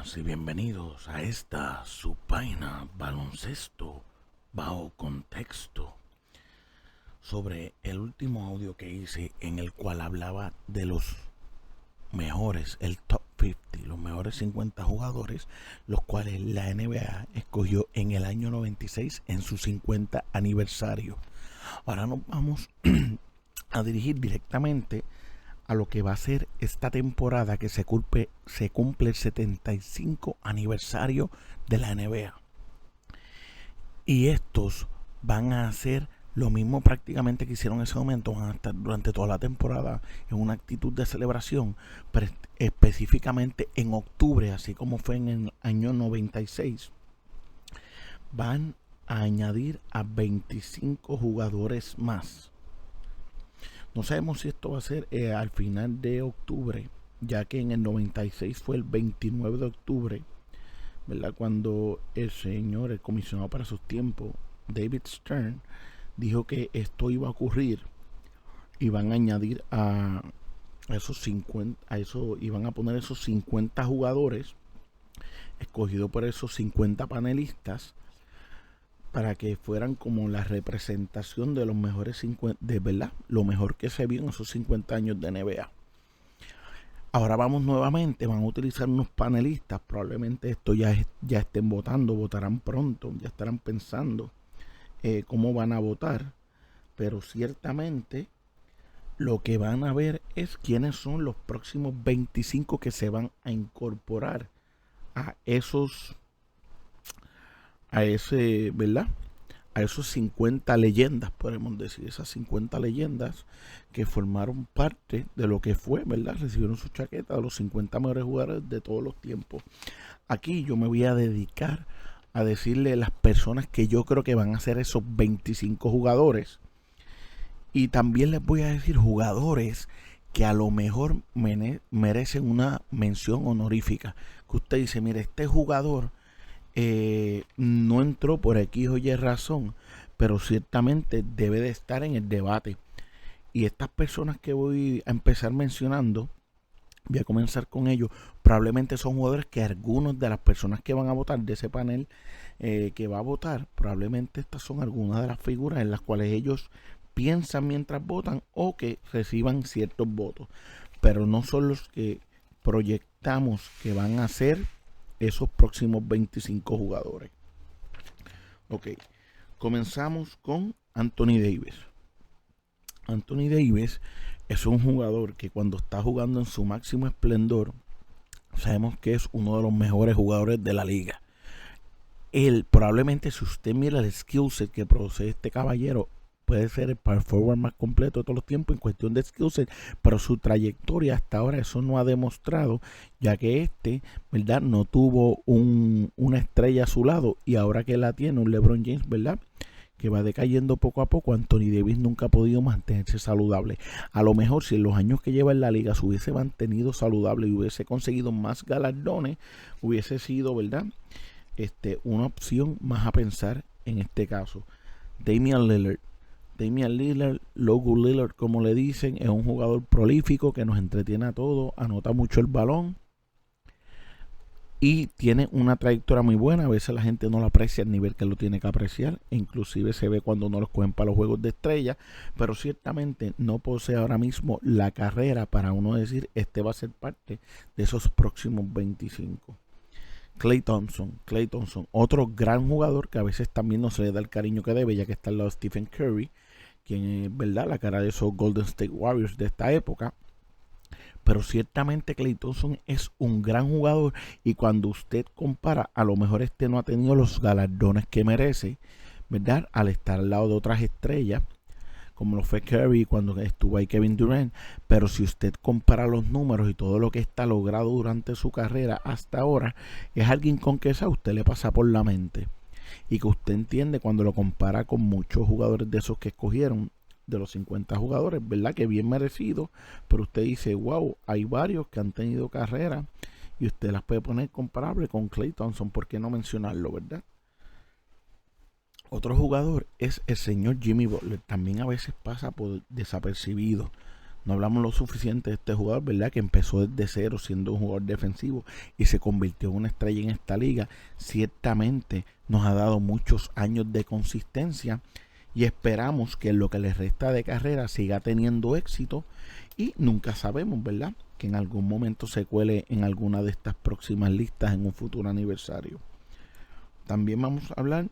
Buenas y bienvenidos a esta su página Baloncesto Bajo Contexto, sobre el último audio que hice en el cual hablaba de los mejores, el top 50, los mejores 50 jugadores, los cuales la NBA escogió en el año 96 en su 50 aniversario. Ahora nos vamos a dirigir directamente a lo que va a ser esta temporada, que se cumple el 75 aniversario de la NBA. Y estos van a hacer lo mismo prácticamente que hicieron en ese momento. Van a estar durante toda la temporada en una actitud de celebración, pero específicamente en octubre, así como fue en el año 96, van a añadir a 25 jugadores más. No sabemos si esto va a ser al final de octubre, ya que en el 96 fue el 29 de octubre, ¿verdad? Cuando el comisionado para sus tiempos, David Stern, dijo que esto iba a ocurrir y van a añadir a esos 50, iban a poner esos 50 jugadores escogidos por esos 50 panelistas, para que fueran como la representación de los mejores 50, de verdad, lo mejor que se vio en esos 50 años de NBA. Ahora vamos nuevamente, van a utilizar unos panelistas, probablemente esto ya estén votando, votarán pronto, ya estarán pensando cómo van a votar, pero ciertamente lo que van a ver es quiénes son los próximos 25 que se van a incorporar a ¿verdad? A esos 50 leyendas, podemos decir, esas 50 leyendas que formaron parte de lo que fue, ¿verdad? Recibieron su chaqueta de los 50 mejores jugadores de todos los tiempos. Aquí yo me voy a dedicar a decirle a las personas que yo creo que van a ser esos 25 jugadores. Y también les voy a decir jugadores que a lo mejor merecen una mención honorífica. Que usted dice, mire, este jugador no entró por X o Y razón, pero ciertamente debe de estar en el debate. Y estas personas que voy a empezar mencionando, voy a comenzar con ellos, probablemente son jugadores que algunos de las personas que van a votar de ese panel que va a votar, probablemente estas son algunas de las figuras en las cuales ellos piensan mientras votan o que reciban ciertos votos, pero no son los que proyectamos que van a ser esos próximos 25 jugadores. Ok, comenzamos con Anthony Davis. Anthony Davis es un jugador que cuando está jugando en su máximo esplendor, sabemos que es uno de los mejores jugadores de la liga. Él, probablemente, si usted mira el skill set que posee este caballero, puede ser el power forward más completo de todos los tiempos en cuestión de skill set, pero su trayectoria hasta ahora eso no ha demostrado, ya que ¿verdad? No tuvo una estrella a su lado, y ahora que la tiene un LeBron James, ¿verdad? Que va decayendo poco a poco, Anthony Davis nunca ha podido mantenerse saludable. A lo mejor si en los años que lleva en la liga se hubiese mantenido saludable y hubiese conseguido más galardones, hubiese sido, ¿verdad? Una opción más a pensar en este caso. Damian Lillard, Logo Lillard, como le dicen, es un jugador prolífico que nos entretiene a todos, anota mucho el balón y tiene una trayectoria muy buena. A veces la gente no lo aprecia al nivel que lo tiene que apreciar, e inclusive se ve cuando no los cogen para los juegos de estrella, pero ciertamente no posee ahora mismo la carrera para uno decir este va a ser parte de esos próximos 25. Klay Thompson, otro gran jugador que a veces también no se le da el cariño que debe, ya que está al lado de Stephen Curry, quien es, ¿verdad?, la cara de esos Golden State Warriors de esta época. Pero ciertamente Klay Thompson es un gran jugador, y cuando usted compara, a lo mejor no ha tenido los galardones que merece, ¿verdad?, al estar al lado de otras estrellas como lo fue Curry cuando estuvo ahí Kevin Durant, pero si usted compara los números y todo lo que está logrado durante su carrera hasta ahora, es alguien con que a usted le pasa por la mente, y que usted entiende cuando lo compara con muchos jugadores de esos que escogieron, de los 50 jugadores, ¿verdad?, que bien merecido, pero usted dice, wow, hay varios que han tenido carrera y usted las puede poner comparable con Klay Thompson, ¿por qué no mencionarlo, verdad? Otro jugador es el señor Jimmy Butler. También a veces pasa por desapercibido. No hablamos lo suficiente de este jugador, ¿verdad? Que empezó desde cero siendo un jugador defensivo y se convirtió en una estrella en esta liga. Ciertamente nos ha dado muchos años de consistencia y esperamos que en lo que le resta de carrera siga teniendo éxito y nunca sabemos, ¿verdad? Que en algún momento se cuele en alguna de estas próximas listas en un futuro aniversario. También vamos a hablar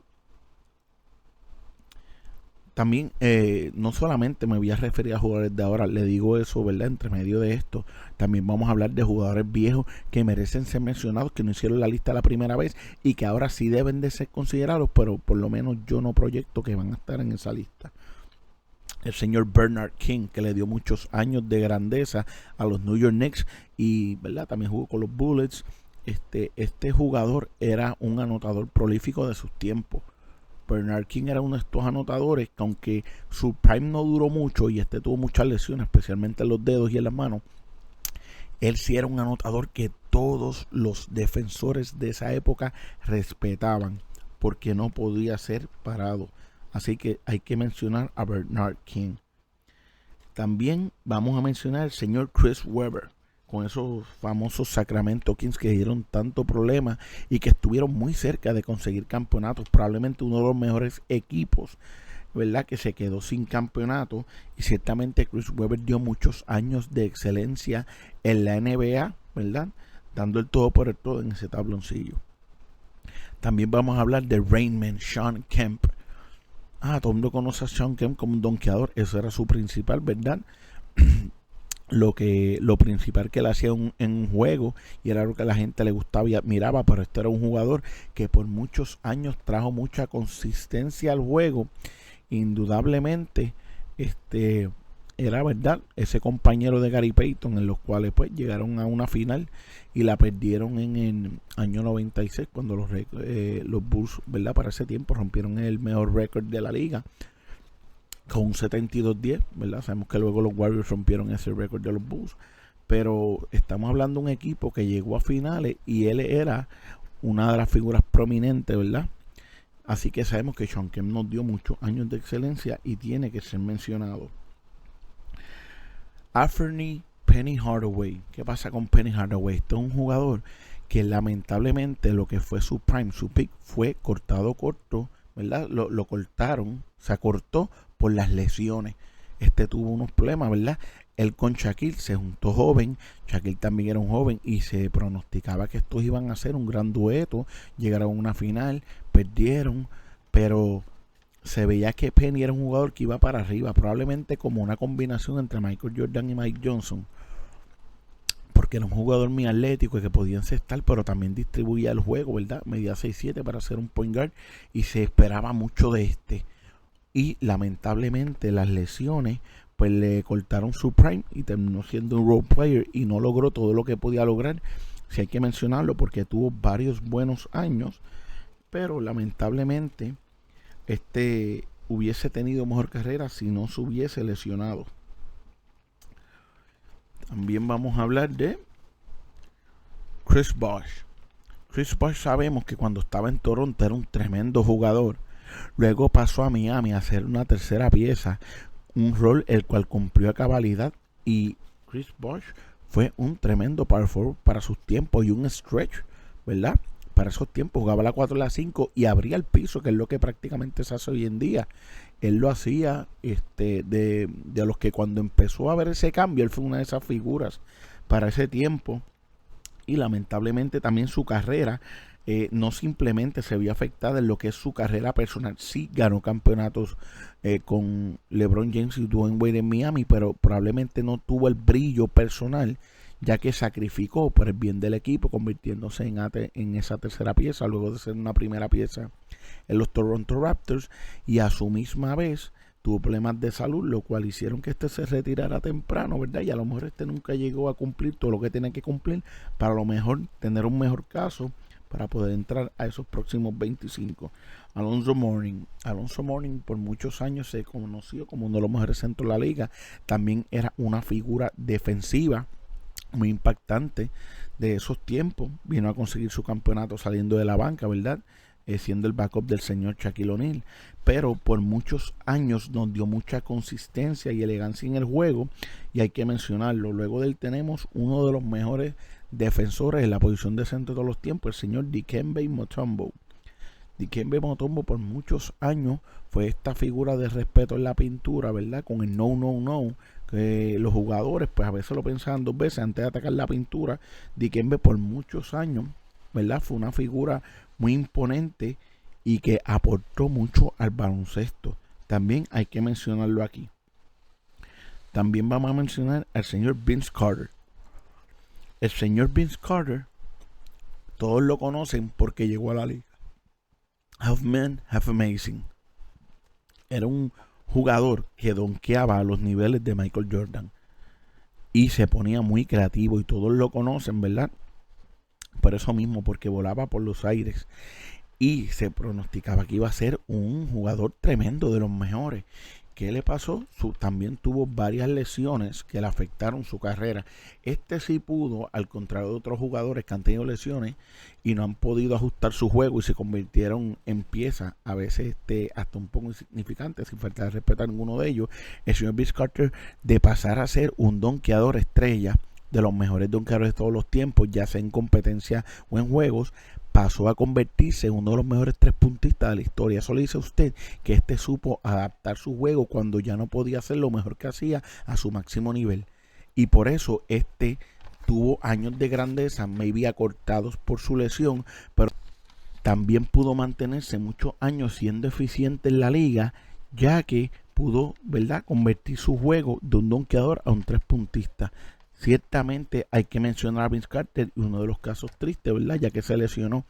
no solamente me voy a referir a jugadores de ahora, le digo eso, ¿verdad? Entre medio de esto, también vamos a hablar de jugadores viejos que merecen ser mencionados, que no hicieron la lista la primera vez y que ahora sí deben de ser considerados, pero por lo menos yo no proyecto que van a estar en esa lista. El señor Bernard King, que le dio muchos años de grandeza a los New York Knicks y, ¿verdad? También jugó con los Bullets. Este jugador era un anotador prolífico de sus tiempos. Bernard King era uno de estos anotadores que, aunque su prime no duró mucho y tuvo muchas lesiones, especialmente en los dedos y en las manos, él sí era un anotador que todos los defensores de esa época respetaban porque no podía ser parado. Así que hay que mencionar a Bernard King. También vamos a mencionar al señor Chris Webber, con esos famosos Sacramento Kings que dieron tanto problema y que estuvieron muy cerca de conseguir campeonatos, probablemente uno de los mejores equipos, ¿verdad? Que se quedó sin campeonato y ciertamente Chris Webber dio muchos años de excelencia en la NBA, ¿verdad? Dando el todo por el todo en ese tabloncillo. También vamos a hablar de Rainman Shawn Kemp. Todo el mundo conoce a Shawn Kemp como un donkeador, eso era su principal, ¿verdad? Lo principal que él hacía en un juego y era lo que a la gente le gustaba y admiraba, pero este era un jugador que por muchos años trajo mucha consistencia al juego. Indudablemente era, verdad, ese compañero de Gary Payton, en los cuales pues llegaron a una final y la perdieron en el año 96 cuando los Bulls, ¿verdad? Para ese tiempo rompieron el mejor récord de la liga con un 72-10, ¿verdad? Sabemos que luego los Warriors rompieron ese récord de los Bulls, pero estamos hablando de un equipo que llegó a finales y él era una de las figuras prominentes, ¿verdad? Así que sabemos que Shawn Kemp nos dio muchos años de excelencia y tiene que ser mencionado. Anthony Penny Hardaway. ¿Qué pasa con Penny Hardaway? Este es un jugador que lamentablemente lo que fue su prime, su peak, fue cortado corto, ¿verdad? Lo cortaron, se acortó por las lesiones. Tuvo unos problemas, ¿verdad? Él con Shaquille se juntó joven, Shaquille también era un joven y se pronosticaba que estos iban a ser un gran dueto, llegaron a una final, perdieron, pero se veía que Penny era un jugador que iba para arriba, probablemente como una combinación entre Michael Jordan y Mike Johnson, porque era un jugador muy atlético y que podía encestar, pero también distribuía el juego, ¿verdad? Medía 6'7" para ser un point guard y se esperaba mucho de y lamentablemente las lesiones pues le cortaron su prime y terminó siendo un role player y no logró todo lo que podía lograr. Si hay que mencionarlo porque tuvo varios buenos años, pero lamentablemente hubiese tenido mejor carrera si no se hubiese lesionado. También vamos a hablar de Chris Bosh. Chris Bosh sabemos que cuando estaba en Toronto era un tremendo jugador. Luego pasó a Miami a hacer una tercera pieza, un rol el cual cumplió a cabalidad, y Chris Bosh fue un tremendo power forward para sus tiempos y un stretch, ¿verdad? Para esos tiempos jugaba la 4 y la 5 y abría el piso, que es lo que prácticamente se hace hoy en día. Él lo hacía de los que cuando empezó a ver ese cambio, él fue una de esas figuras para ese tiempo. Y lamentablemente también su carrera no simplemente se vio afectada en lo que es su carrera personal. Sí ganó campeonatos con LeBron James y Dwayne Wade en Miami, pero probablemente no tuvo el brillo personal, ya que sacrificó por el bien del equipo, convirtiéndose en esa tercera pieza, luego de ser una primera pieza en los Toronto Raptors, y a su misma vez tuvo problemas de salud, lo cual hicieron que se retirara temprano, ¿verdad? Y a lo mejor nunca llegó a cumplir todo lo que tenía que cumplir para a lo mejor tener un mejor caso para poder entrar a esos próximos 25. Alonzo Mourning por muchos años se conoció como uno de los mejores centros de la liga. También era una figura defensiva muy impactante de esos tiempos. Vino a conseguir su campeonato saliendo de la banca, ¿verdad? siendo el backup del señor Shaquille O'Neal, pero por muchos años nos dio mucha consistencia y elegancia en el juego, y hay que mencionarlo. Luego de él tenemos uno de los mejores defensores en la posición de centro de todos los tiempos, el señor Dikembe Mutombo. Dikembe Mutombo por muchos años fue esta figura de respeto en la pintura, ¿verdad? Con el no, no, no, que los jugadores pues a veces lo pensaban dos veces antes de atacar la pintura. Dikembe por muchos años, ¿verdad? Fue una figura muy imponente y que aportó mucho al baloncesto. También hay que mencionarlo aquí. También vamos a mencionar al señor Vince Carter. El señor Vince Carter, todos lo conocen porque llegó a la liga. Half Man, Half Amazing. Era un jugador que donkeaba a los niveles de Michael Jordan y se ponía muy creativo, y todos lo conocen, ¿verdad? Por eso mismo, porque volaba por los aires y se pronosticaba que iba a ser un jugador tremendo, de los mejores. ¿Qué le pasó? También tuvo varias lesiones que le afectaron su carrera. Este sí pudo, al contrario de otros jugadores que han tenido lesiones y no han podido ajustar su juego y se convirtieron en piezas, a veces hasta un poco insignificantes, sin falta de respeto a ninguno de ellos. El señor Vince Carter, de pasar a ser un donkeador estrella, de los mejores donkeadores de todos los tiempos, ya sea en competencia o en juegos, pasó a convertirse en uno de los mejores tres puntistas de la historia. Eso le dice a usted que supo adaptar su juego cuando ya no podía hacer lo mejor que hacía a su máximo nivel. Y por eso tuvo años de grandeza, maybe acortados por su lesión, pero también pudo mantenerse muchos años siendo eficiente en la liga, ya que pudo, ¿verdad?, convertir su juego de un donkeador a un tres puntista. Ciertamente hay que mencionar a Vince Carter, y uno de los casos tristes, ¿verdad?, ya que se lesionó.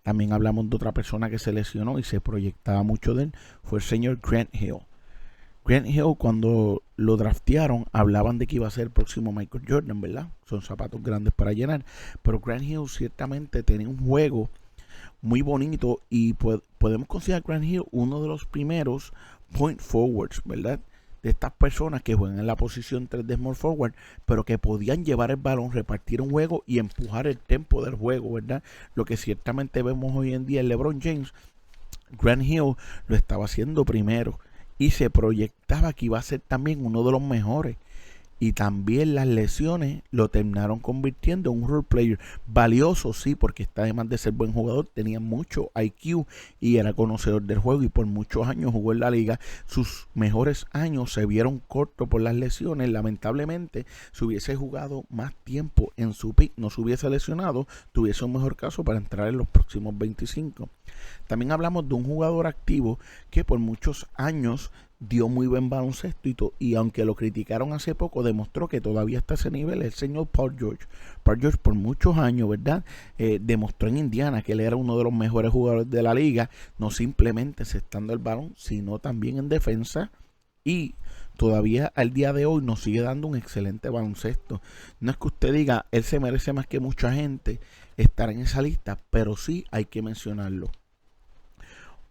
También hablamos de otra persona que se lesionó y se proyectaba mucho de él, fue el señor Grant Hill. Grant Hill, cuando lo draftearon, hablaban de que iba a ser el próximo Michael Jordan, ¿verdad? Son zapatos grandes para llenar, pero Grant Hill ciertamente tenía un juego muy bonito y podemos considerar a Grant Hill uno de los primeros point forwards, ¿verdad?, de estas personas que juegan en la posición 3 de small forward, pero que podían llevar el balón, repartir un juego y empujar el tempo del juego, ¿verdad? Lo que ciertamente vemos hoy en día en LeBron James. Grant Hill lo estaba haciendo primero y se proyectaba que iba a ser también uno de los mejores. Y también las lesiones lo terminaron convirtiendo en un role player valioso, sí, porque además de ser buen jugador, tenía mucho IQ y era conocedor del juego, y por muchos años jugó en la liga. Sus mejores años se vieron cortos por las lesiones. Lamentablemente, si hubiese jugado más tiempo en su pick, no se hubiese lesionado, tuviese un mejor caso para entrar en los próximos 25. También hablamos de un jugador activo que por muchos años dio muy buen baloncesto y aunque lo criticaron hace poco, demostró que todavía está a ese nivel, el señor Paul George. Paul George por muchos años, ¿verdad?, demostró en Indiana que él era uno de los mejores jugadores de la liga, no simplemente encestando el balón, sino también en defensa, y todavía al día de hoy nos sigue dando un excelente baloncesto. No es que usted diga, él se merece más que mucha gente estar en esa lista, pero sí hay que mencionarlo.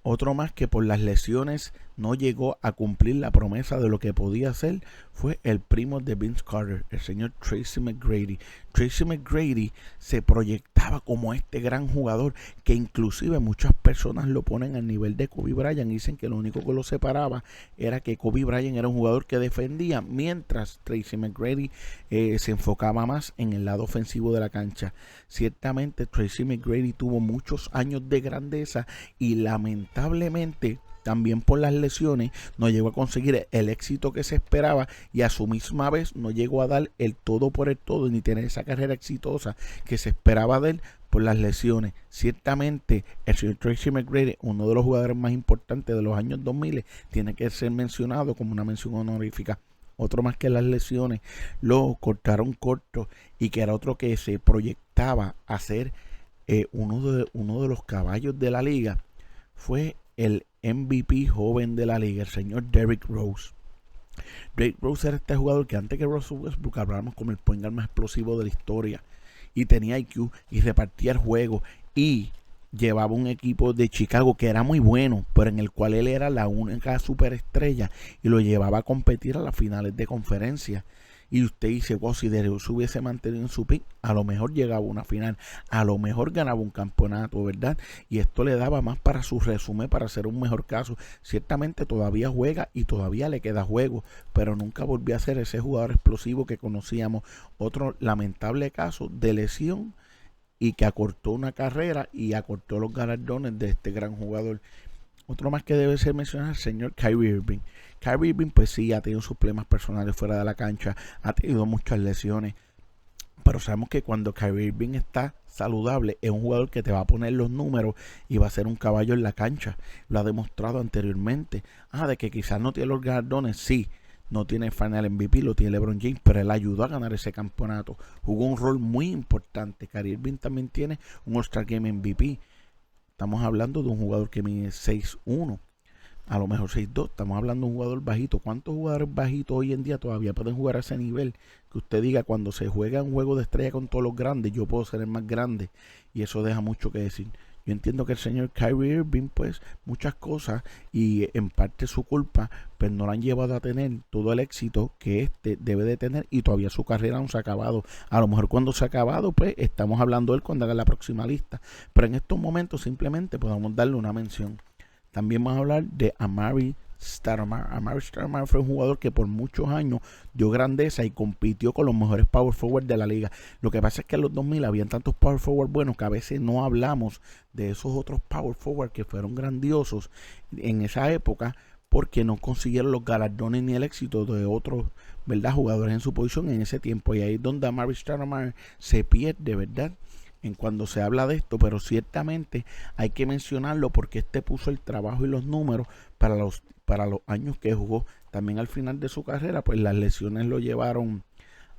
Otro más que por las lesiones no llegó a cumplir la promesa de lo que podía hacer fue el primo de Vince Carter, el señor Tracy McGrady. Tracy McGrady se proyectaba como este gran jugador que inclusive muchas personas lo ponen al nivel de Kobe Bryant. Dicen que lo único que lo separaba era que Kobe Bryant era un jugador que defendía, mientras Tracy McGrady se enfocaba más en el lado ofensivo de la cancha. Ciertamente Tracy McGrady tuvo muchos años de grandeza y lamentablemente también por las lesiones no llegó a conseguir el éxito que se esperaba, y a su misma vez no llegó a dar el todo por el todo ni tener esa carrera exitosa que se esperaba de él por las lesiones. Ciertamente el señor Tracy McGrady, uno de los jugadores más importantes de los años 2000, tiene que ser mencionado como una mención honorífica. Otro más que las lesiones lo cortaron corto y que era otro que se proyectaba a ser uno de los caballos de la liga fue el MVP joven de la liga, el señor Derrick Rose. Derrick Rose era este jugador que antes que Russell Westbrook hablábamos como el point guard más explosivo de la historia, y tenía IQ y repartía el juego y llevaba un equipo de Chicago que era muy bueno, pero en el cual él era la única superestrella y lo llevaba a competir a las finales de conferencia. Y usted dice, wow, si Derrick Rose hubiese mantenido en su pick, a lo mejor llegaba a una final, a lo mejor ganaba un campeonato, ¿verdad? Y esto le daba más para su resumen, para hacer un mejor caso. Ciertamente todavía juega y todavía le queda juego, pero nunca volvió a ser ese jugador explosivo que conocíamos. Otro lamentable caso de lesión y que acortó una carrera y acortó los galardones de este gran jugador. Otro más que debe ser mencionado es el señor Kyrie Irving. Kyrie Irving pues sí ha tenido sus problemas personales fuera de la cancha, ha tenido muchas lesiones, pero sabemos que cuando Kyrie Irving está saludable es un jugador que te va a poner los números y va a ser un caballo en la cancha. Lo ha demostrado anteriormente. De que quizás no tiene los galardones, sí. No tiene Final MVP, lo tiene LeBron James, pero él ayudó a ganar ese campeonato. Jugó un rol muy importante. Kyrie Irving también tiene un All-Star Game MVP. Estamos hablando de un jugador que mide 6'1", a lo mejor 6'2". Estamos hablando de un jugador bajito. ¿Cuántos jugadores bajitos hoy en día todavía pueden jugar a ese nivel? Que usted diga, cuando se juega un juego de estrella con todos los grandes, yo puedo ser el más grande. Y eso deja mucho que decir. Yo entiendo que el señor Kyrie Irving, pues, muchas cosas, y en parte su culpa, pues no lo han llevado a tener todo el éxito que este debe de tener, y todavía su carrera no se ha acabado. A lo mejor cuando se ha acabado, pues, estamos hablando de él cuando haga la próxima lista. Pero en estos momentos simplemente podemos darle una mención. También vamos a hablar de Amar'e Stoudemire. Amar'e Stoudemire fue un jugador que por muchos años dio grandeza y compitió con los mejores power forward de la liga. Lo que pasa es que en los 2000 habían tantos power forward buenos que a veces no hablamos de esos otros power forward que fueron grandiosos en esa época, porque no consiguieron los galardones ni el éxito de otros, ¿verdad?, jugadores en su posición en ese tiempo. Y ahí es donde Amar'e Stoudemire se pierde, ¿verdad?, en cuando se habla de esto, pero ciertamente hay que mencionarlo porque este puso el trabajo y los números para los años que jugó. También al final de su carrera, pues las lesiones lo llevaron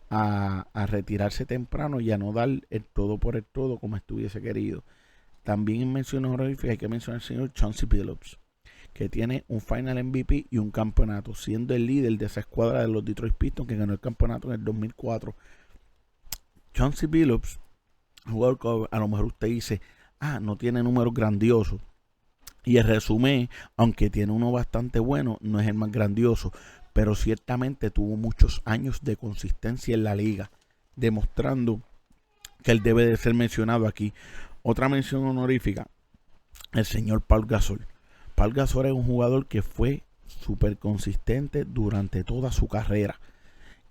a retirarse temprano y a no dar el todo por el todo como estuviese querido. También en menciones honoríficas hay que mencionar al señor Chauncey Billups, que tiene un Final MVP y un campeonato, siendo el líder de esa escuadra de los Detroit Pistons que ganó el campeonato en el 2004. Chauncey Billups, jugador que a lo mejor usted dice, no tiene números grandiosos. Y el resumen, aunque tiene uno bastante bueno, no es el más grandioso, pero ciertamente tuvo muchos años de consistencia en la liga, demostrando que él debe de ser mencionado aquí. Otra mención honorífica, el señor Paul Gasol. Paul Gasol es un jugador que fue súper consistente durante toda su carrera,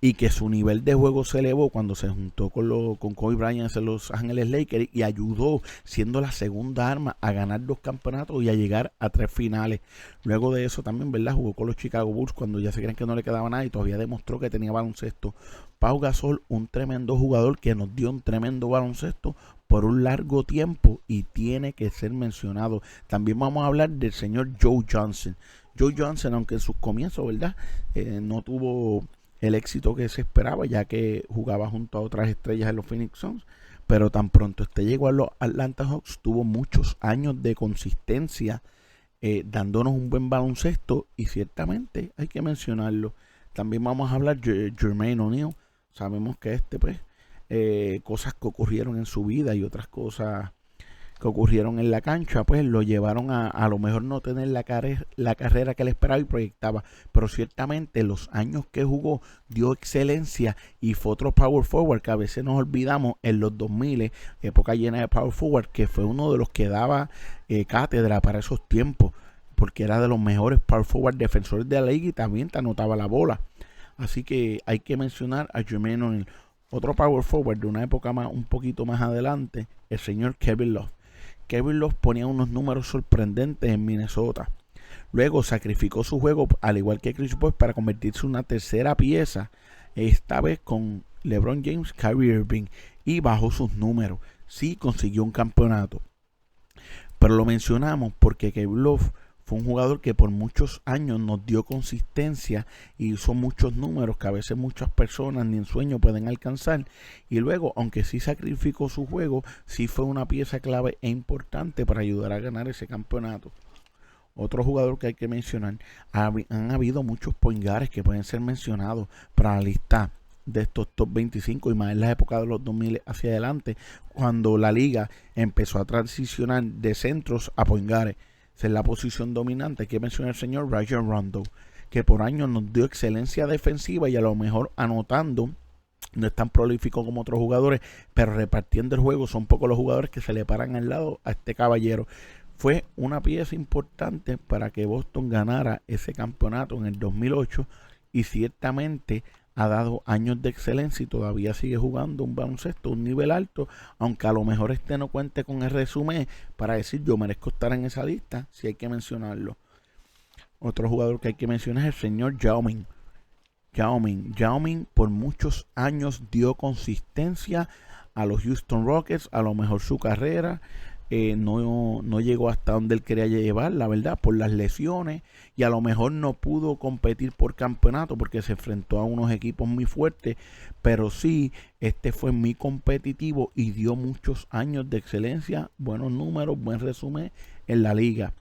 y que su nivel de juego se elevó cuando se juntó con Kobe Bryant en Los Ángeles Lakers y ayudó, siendo la segunda arma, a ganar 2 campeonatos y a llegar a 3 finales. Luego de eso también, ¿verdad?, jugó con los Chicago Bulls cuando ya se creen que no le quedaba nada y todavía demostró que tenía baloncesto. Pau Gasol, un tremendo jugador que nos dio un tremendo baloncesto por un largo tiempo y tiene que ser mencionado. También vamos a hablar del señor Joe Johnson. Joe Johnson, aunque en sus comienzos, ¿verdad?, no tuvo el éxito que se esperaba, ya que jugaba junto a otras estrellas en los Phoenix Suns, pero tan pronto llegó a los Atlanta Hawks, tuvo muchos años de consistencia, dándonos un buen baloncesto, y ciertamente hay que mencionarlo. También vamos a hablar de Jermaine O'Neal. Sabemos que pues, cosas que ocurrieron en su vida y otras cosas que ocurrieron en la cancha, pues lo llevaron a lo mejor no tener la carrera que él esperaba y proyectaba, pero ciertamente los años que jugó dio excelencia y fue otro power forward que a veces nos olvidamos en los 2000, época llena de power forward, que fue uno de los que daba cátedra para esos tiempos, porque era de los mejores power forward defensores de la liga y también te anotaba la bola. Así que hay que mencionar a Jermaine O'Neal. Otro power forward de una época un poquito más adelante, el señor Kevin Love. Kevin Love ponía unos números sorprendentes en Minnesota. Luego sacrificó su juego, al igual que Chris Paul, para convertirse en una tercera pieza, esta vez con LeBron James, Kyrie Irving, y bajó sus números. Sí consiguió un campeonato, pero lo mencionamos porque Kevin Love fue un jugador que por muchos años nos dio consistencia y hizo muchos números que a veces muchas personas ni en sueño pueden alcanzar. Y luego, aunque sí sacrificó su juego, sí fue una pieza clave e importante para ayudar a ganar ese campeonato. Otro jugador que hay que mencionar, han habido muchos point guards que pueden ser mencionados para la lista de estos top 25 y más en la época de los 2000 hacia adelante, cuando la liga empezó a transicionar de centros a point guards. Esa es la posición dominante. Hay que mencionar al señor Rajon Rondo, que por años nos dio excelencia defensiva y a lo mejor anotando. No es tan prolífico como otros jugadores, pero repartiendo el juego son pocos los jugadores que se le paran al lado a este caballero. Fue una pieza importante para que Boston ganara ese campeonato en el 2008 y ciertamente ha dado años de excelencia y todavía sigue jugando un baloncesto a un nivel alto, aunque a lo mejor este no cuente con el resumen para decir yo merezco estar en esa lista, si hay que mencionarlo. Otro jugador que hay que mencionar es el señor Yao Ming. Yao Ming por muchos años dio consistencia a los Houston Rockets, a lo mejor su carrera no llegó hasta donde él quería llevar, la verdad, por las lesiones, y a lo mejor no pudo competir por campeonato porque se enfrentó a unos equipos muy fuertes, pero sí, este fue muy competitivo y dio muchos años de excelencia, buenos números, buen resumen en la liga.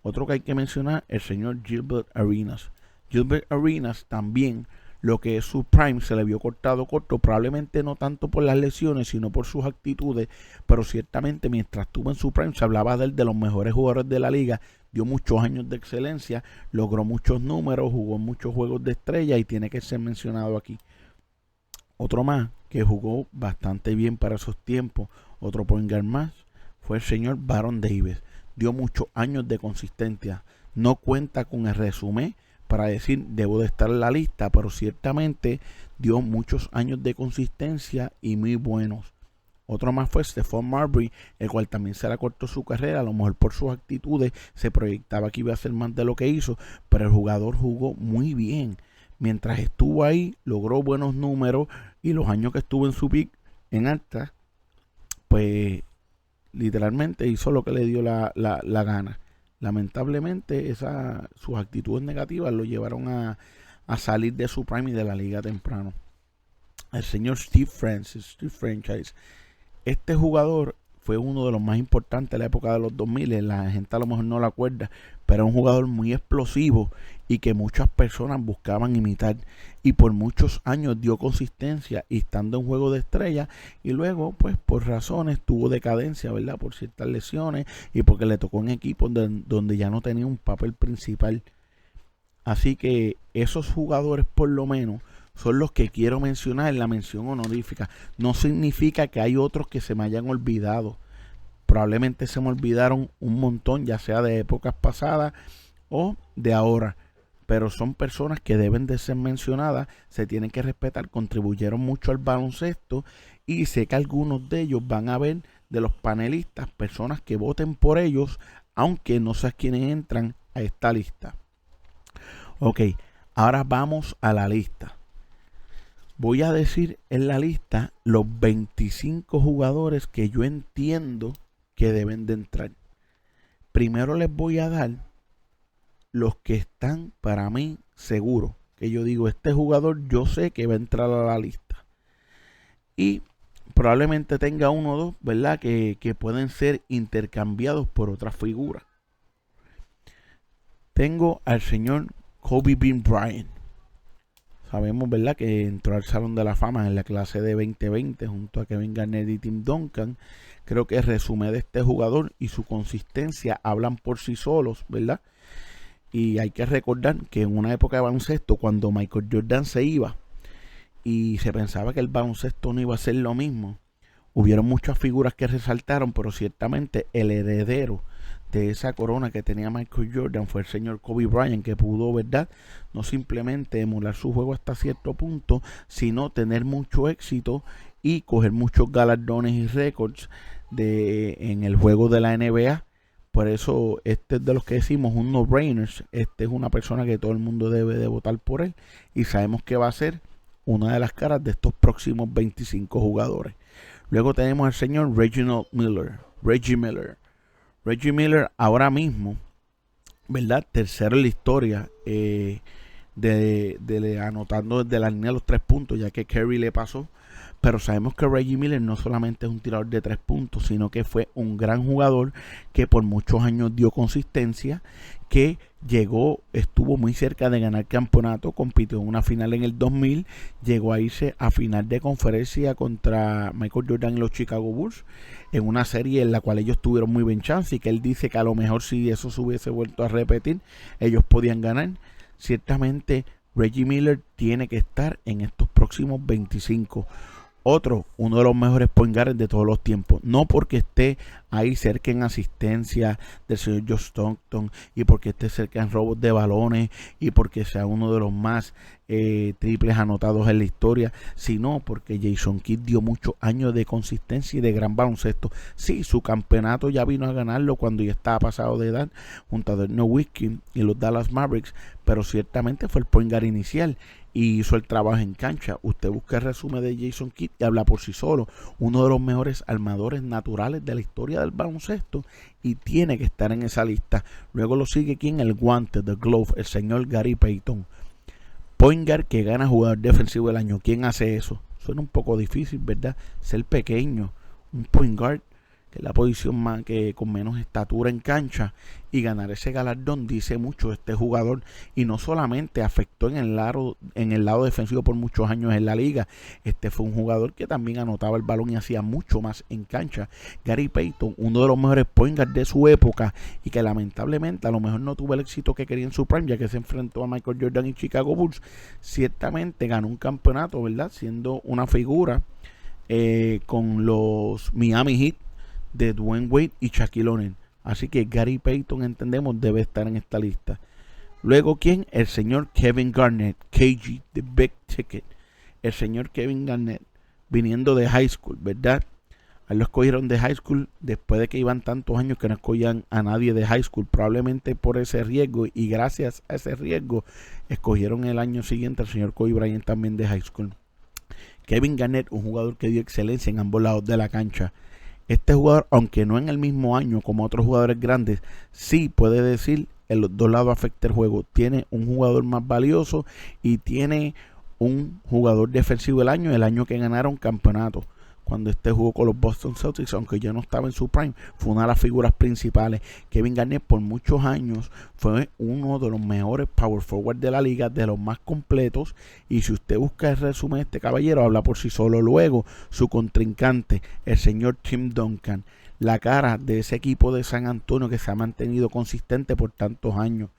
Otro que hay que mencionar, el señor Gilbert Arenas. Gilbert Arenas también, lo que es su prime, se le vio corto, probablemente no tanto por las lesiones, sino por sus actitudes, pero ciertamente mientras estuvo en su prime se hablaba de él de los mejores jugadores de la liga, dio muchos años de excelencia, logró muchos números, jugó muchos juegos de estrella y tiene que ser mencionado aquí. Otro más que jugó bastante bien para esos tiempos, otro point guard más, fue el señor Baron Davis. Dio muchos años de consistencia, no cuenta con el resumen para decir debo de estar en la lista, pero ciertamente dio muchos años de consistencia y muy buenos. Otro más fue Stephon Marbury, el cual también se le cortó su carrera, a lo mejor por sus actitudes se proyectaba que iba a hacer más de lo que hizo, pero el jugador jugó muy bien. Mientras estuvo ahí, logró buenos números y los años que estuvo en su pick en alta, pues literalmente hizo lo que le dio la gana. Lamentablemente sus actitudes negativas lo llevaron a salir de su prime y de la liga temprano. El señor Steve Franchise. Este jugador fue uno de los más importantes de la época de los 2000. La gente a lo mejor no lo acuerda, pero era un jugador muy explosivo y que muchas personas buscaban imitar. Y por muchos años dio consistencia y estando en juego de estrella. Y luego, pues por razones, tuvo decadencia, ¿verdad? Por ciertas lesiones y porque le tocó en equipos donde ya no tenía un papel principal. Así que esos jugadores, por lo menos, son los que quiero mencionar en la mención honorífica. No significa que hay otros que se me hayan olvidado. Probablemente se me olvidaron un montón, ya sea de épocas pasadas o de ahora. Pero son personas que deben de ser mencionadas, se tienen que respetar, contribuyeron mucho al baloncesto y sé que algunos de ellos van a ver de los panelistas, personas que voten por ellos, aunque no sé quiénes entran a esta lista. Ok, ahora vamos a la lista. Voy a decir en la lista los 25 jugadores que yo entiendo que deben de entrar. Primero les voy a dar los que están para mí seguros. Que yo digo, este jugador yo sé que va a entrar a la lista. Y probablemente tenga uno o dos, ¿verdad? Que pueden ser intercambiados por otras figuras. Tengo al señor Kobe Bean Bryant. Sabemos, ¿verdad?, que entró al Salón de la Fama en la clase de 2020 junto a Kevin Garnett y Tim Duncan. Creo que el resumen de este jugador y su consistencia hablan por sí solos, ¿verdad? Y hay que recordar que en una época de baloncesto, cuando Michael Jordan se iba y se pensaba que el baloncesto no iba a ser lo mismo, hubieron muchas figuras que resaltaron, pero ciertamente el heredero de esa corona que tenía Michael Jordan fue el señor Kobe Bryant, que pudo, ¿verdad?, no simplemente emular su juego hasta cierto punto, sino tener mucho éxito y coger muchos galardones y récords en el juego de la NBA. Por eso este es de los que decimos un no-brainer. Este es una persona que todo el mundo debe de votar por él y sabemos que va a ser una de las caras de estos próximos 25 jugadores. Luego tenemos al señor Reggie Miller. Reggie Miller ahora mismo, ¿verdad?, tercero en la historia. anotando desde la línea de los 3 puntos, ya que Curry le pasó. Pero sabemos que Reggie Miller no solamente es un tirador de 3 puntos, sino que fue un gran jugador que por muchos años dio consistencia, que estuvo muy cerca de ganar campeonato, compitió en una final en el 2000, llegó a irse a final de conferencia contra Michael Jordan y los Chicago Bulls, en una serie en la cual ellos tuvieron muy buen chance, y que él dice que a lo mejor si eso se hubiese vuelto a repetir, ellos podían ganar. Ciertamente Reggie Miller tiene que estar en estos próximos 25. Uno de los mejores point guards de todos los tiempos. No porque esté ahí cerca en asistencia del señor Joe Stockton, y porque esté cerca en robos de balones, y porque sea uno de los más triples anotados en la historia, sino porque Jason Kidd dio muchos años de consistencia y de gran baloncesto. Sí, su campeonato ya vino a ganarlo cuando ya estaba pasado de edad, junto a Dirk Nowitzki y los Dallas Mavericks, pero ciertamente fue el point guard inicial y hizo el trabajo en cancha. Usted busca el resumen de Jason Kidd y habla por sí solo. Uno de los mejores armadores naturales de la historia del baloncesto, y tiene que estar en esa lista. Luego lo sigue quien, el guante, The Glove, el señor Gary Payton. Point guard que gana jugador defensivo del año. ¿Quién hace eso? Suena un poco difícil, ¿verdad? Ser pequeño, un point guard, que es la posición más que con menos estatura en cancha, y ganar ese galardón dice mucho de este jugador. Y no solamente afectó en el lado defensivo por muchos años en la liga, fue un jugador que también anotaba el balón y hacía mucho más en cancha. Gary Payton, uno de los mejores point guards de su época, y que lamentablemente a lo mejor no tuvo el éxito que quería en su prime, ya que se enfrentó a Michael Jordan y Chicago Bulls. Ciertamente ganó un campeonato, ¿verdad? Siendo una figura con los Miami Heat de Dwayne Wade y Shaquille O'Neal. Así que Gary Payton, entendemos, debe estar en esta lista. Luego, ¿quién? El señor Kevin Garnett, KG, The Big Ticket. El señor Kevin Garnett, viniendo de high school, ¿verdad? A él lo escogieron de high school después de que iban tantos años que no escogían a nadie de high school, probablemente por ese riesgo, y gracias a ese riesgo escogieron el año siguiente al señor Kobe Bryant también de high school. Kevin Garnett, un jugador que dio excelencia en ambos lados de la cancha. Este jugador, aunque no en el mismo año como otros jugadores grandes, sí puede decir en los dos lados afecta el juego. Tiene un jugador más valioso y tiene un jugador defensivo del año, el año que ganaron campeonato. Cuando jugó con los Boston Celtics, aunque ya no estaba en su prime, fue una de las figuras principales. Kevin Garnett por muchos años fue uno de los mejores power forward de la liga, de los más completos, y si usted busca el resumen de este caballero, habla por sí solo. Luego, su contrincante, el señor Tim Duncan, la cara de ese equipo de San Antonio que se ha mantenido consistente por tantos años,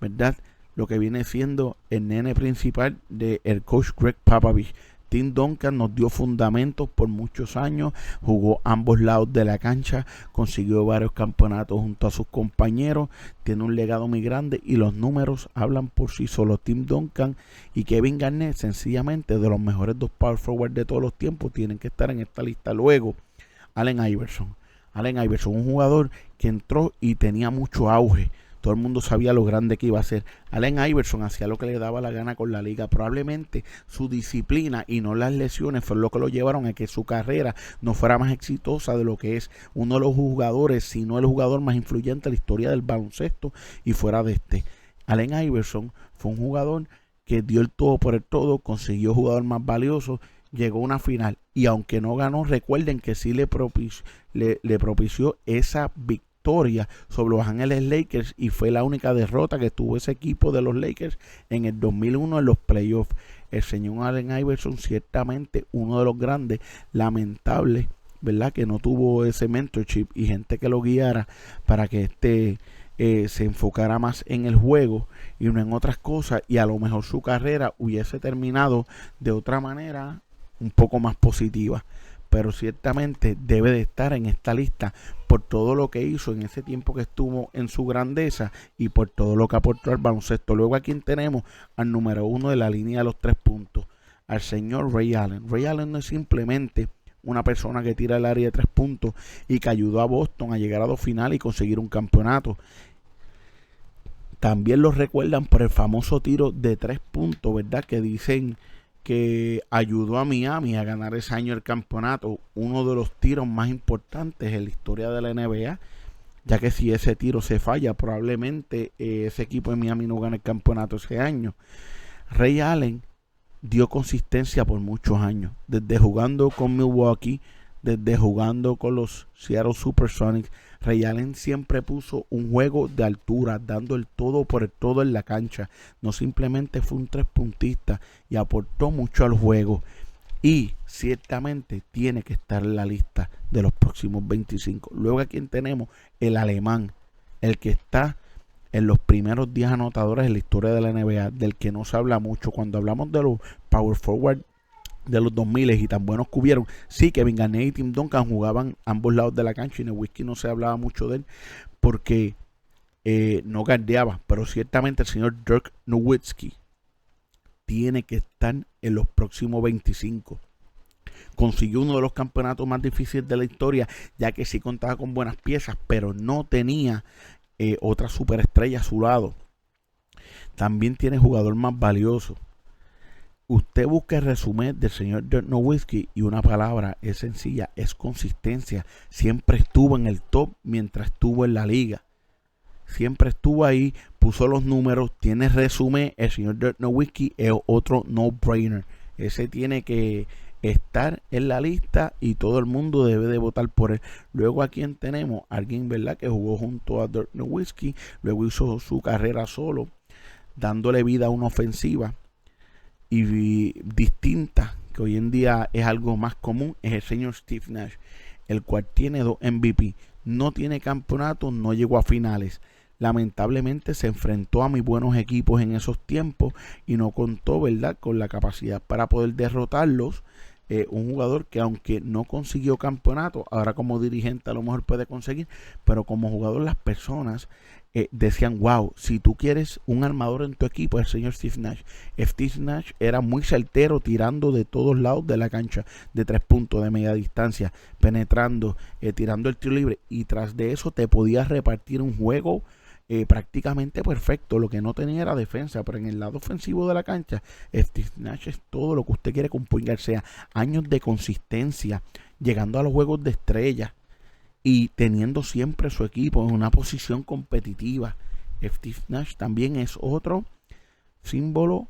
¿verdad? Lo que viene siendo el nene principal del coach Greg Popovich. Tim Duncan nos dio fundamentos por muchos años, jugó ambos lados de la cancha, consiguió varios campeonatos junto a sus compañeros, tiene un legado muy grande y los números hablan por sí solos. Tim Duncan y Kevin Garnett, sencillamente de los mejores dos power forward de todos los tiempos, tienen que estar en esta lista. Luego, Allen Iverson, un jugador que entró y tenía mucho auge. Todo el mundo sabía lo grande que iba a ser. Allen Iverson hacía lo que le daba la gana con la liga. Probablemente su disciplina y no las lesiones fue lo que lo llevaron a que su carrera no fuera más exitosa de lo que es. Uno de los jugadores, si no el jugador más influyente en la historia del baloncesto y fuera de Allen Iverson fue un jugador que dio el todo por el todo, consiguió jugador más valioso, llegó a una final, y aunque no ganó, recuerden que sí le propició esa victoria sobre los Ángeles Lakers, y fue la única derrota que tuvo ese equipo de los Lakers en el 2001 en los playoffs. El señor Allen Iverson, ciertamente uno de los grandes, lamentable, ¿verdad?, que no tuvo ese mentorship y gente que lo guiara para que se enfocara más en el juego y no en otras cosas, y a lo mejor su carrera hubiese terminado de otra manera un poco más positiva. Pero ciertamente debe de estar en esta lista por todo lo que hizo en ese tiempo que estuvo en su grandeza y por todo lo que aportó al baloncesto. Luego aquí tenemos al número 1 de la línea de los 3 puntos, al señor Ray Allen. Ray Allen no es simplemente una persona que tira el área de 3 puntos y que ayudó a Boston a llegar a 2 finales y conseguir un campeonato. También lo recuerdan por el famoso tiro de 3 puntos, ¿verdad?, que dicen que ayudó a Miami a ganar ese año el campeonato, uno de los tiros más importantes en la historia de la NBA. ya que si ese tiro se falla, probablemente ese equipo de Miami no gane el campeonato ese año. Ray Allen dio consistencia por muchos años, desde jugando con Milwaukee, desde jugando con los Seattle Supersonics. Ray Allen siempre puso un juego de altura, dando el todo por el todo en la cancha. No simplemente fue un 3-puntista y aportó mucho al juego. Y ciertamente tiene que estar en la lista de los próximos 25. Luego aquí tenemos el alemán, el que está en los primeros 10 anotadores en la historia de la NBA, del que no se habla mucho. Cuando hablamos de los power forward de los 2000 y tan buenos que hubieron, sí, Kevin Garnett y Tim Duncan jugaban ambos lados de la cancha y en el whisky no se hablaba mucho de él porque no guardeaba, pero ciertamente el señor Dirk Nowitzki tiene que estar en los próximos 25. Consiguió uno de los campeonatos más difíciles de la historia, ya que sí contaba con buenas piezas, pero no tenía otra superestrella a su lado. También tiene jugador más valioso. Usted busca el resumen del señor Dirk Nowitzki y una palabra es sencilla, es consistencia. Siempre estuvo en el top mientras estuvo en la liga. Siempre estuvo ahí, puso los números, tiene resumen. El señor Dirk Nowitzki es otro no-brainer. Ese tiene que estar en la lista y todo el mundo debe de votar por él. Luego aquí tenemos a alguien, ¿verdad?, que jugó junto a Dirk Nowitzki, luego hizo su carrera solo, dándole vida a una ofensiva y distinta, que hoy en día es algo más común, es el señor Steve Nash, el cual tiene 2 MVP, no tiene campeonato, no llegó a finales. Lamentablemente se enfrentó a muy buenos equipos en esos tiempos y no contó, ¿verdad?, con la capacidad para poder derrotarlos. Un jugador que aunque no consiguió campeonato, ahora como dirigente a lo mejor puede conseguir, pero como jugador las personas decían, wow, si tú quieres un armador en tu equipo, el señor Steve Nash. Steve Nash era muy certero, tirando de todos lados de la cancha, de 3 puntos, de media distancia, penetrando, tirando el tiro libre, y tras de eso te podías repartir un juego prácticamente perfecto. Lo que no tenía era defensa, pero en el lado ofensivo de la cancha, Steve Nash es todo lo que usted quiere con point guard, sea años de consistencia, llegando a los juegos de estrella y teniendo siempre su equipo en una posición competitiva. Steve Nash también es otro símbolo